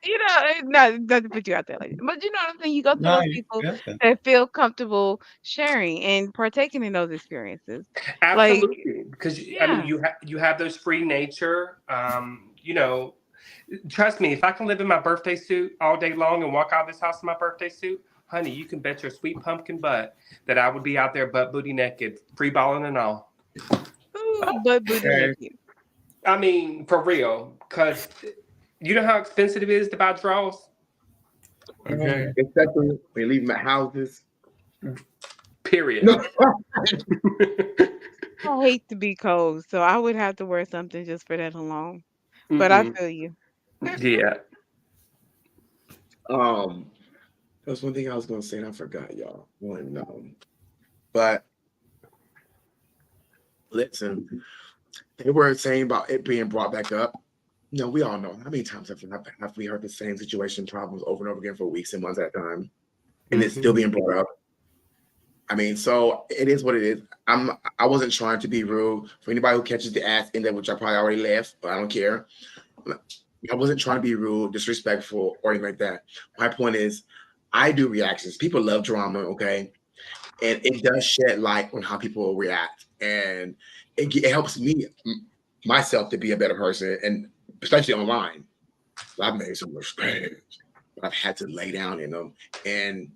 miss, not to put you out there like that, but you know what I'm saying. You go to No, those you people good. that feel comfortable sharing and partaking in those experiences. Like, Absolutely, because I mean, yeah, you have those free nature. Trust me, if I can live in my birthday suit all day long and walk out of this house in my birthday suit, honey, you can bet your sweet pumpkin butt that I would be out there butt booty naked, free balling and all. ooh, butt booty Okay. naked. I mean, for real, because you know how expensive it is to buy draws. Okay. Especially when you leave my houses. Period. No. I hate to be cold, so I would have to wear something just for that alone. But I Mm-mm. feel you. Yeah. That's one thing I was gonna say and I forgot, y'all. But listen, they were saying about it being brought back up. No, we all know how many times have we heard the same situation problems over and over again for weeks and months at a time, and it's still being brought up. I mean, so it is what it is. I wasn't trying to be rude. For anybody who catches the ass in there, which I probably already left, but I don't care. I wasn't trying to be rude, disrespectful, or anything like that. My point is, I do reactions. People love drama, okay? And it does shed light on how people react. And it helps me, myself, to be a better person, and especially online. I've made some mistakes, but I've had to lay down in them. And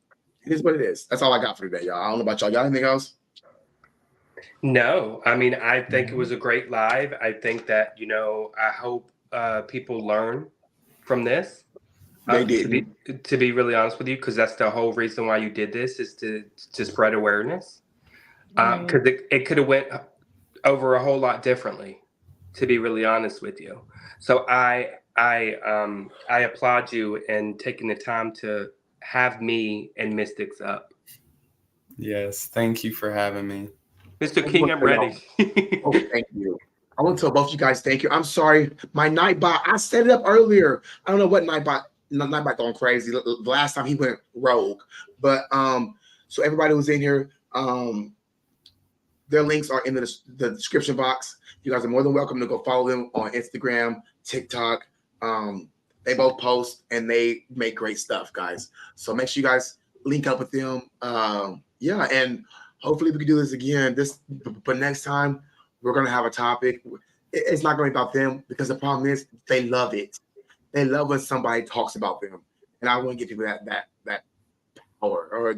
it is what it is. That's all I got for today, y'all. I don't know about y'all. Y'all anything else? No, I mean, I think it was a great live. I think that, I hope people learn from this. They did. To be really honest with you, because that's the whole reason why you did this, is to spread awareness. Because it could have went over a whole lot differently, to be really honest with you. So I applaud you in taking the time to have me and Mystics up. Yes, thank you for having me. Mr. King, I'm ready. Oh, thank you. I want to tell both of you guys thank you. I'm sorry. My Nightbot, I set it up earlier. I don't know what Nightbot going crazy. The last time he went rogue. But so everybody who's in here, their links are in the description box. You guys are more than welcome to go follow them on Instagram, TikTok. They both post and they make great stuff, guys. So make sure you guys link up with them. Yeah, and hopefully we can do this again. But next time we're gonna have a topic. It's not gonna be about them, because the problem is they love it. They love when somebody talks about them, and I want to give people that power, or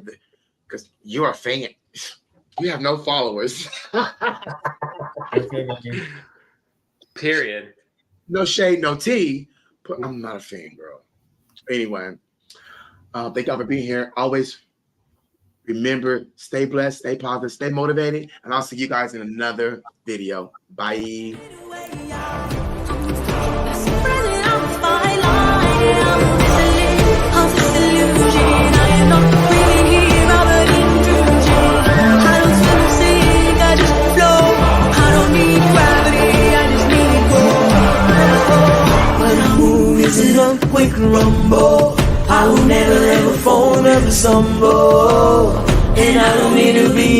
because you're a fan. You have no followers. Period. No shade, no tea. But I'm not a fan, bro. Anyway, thank y'all for being here. Always remember, stay blessed, stay positive, stay motivated, and I'll see you guys in another video. Bye. Quick rumble, I will never ever fall, never stumble, and I don't mean to be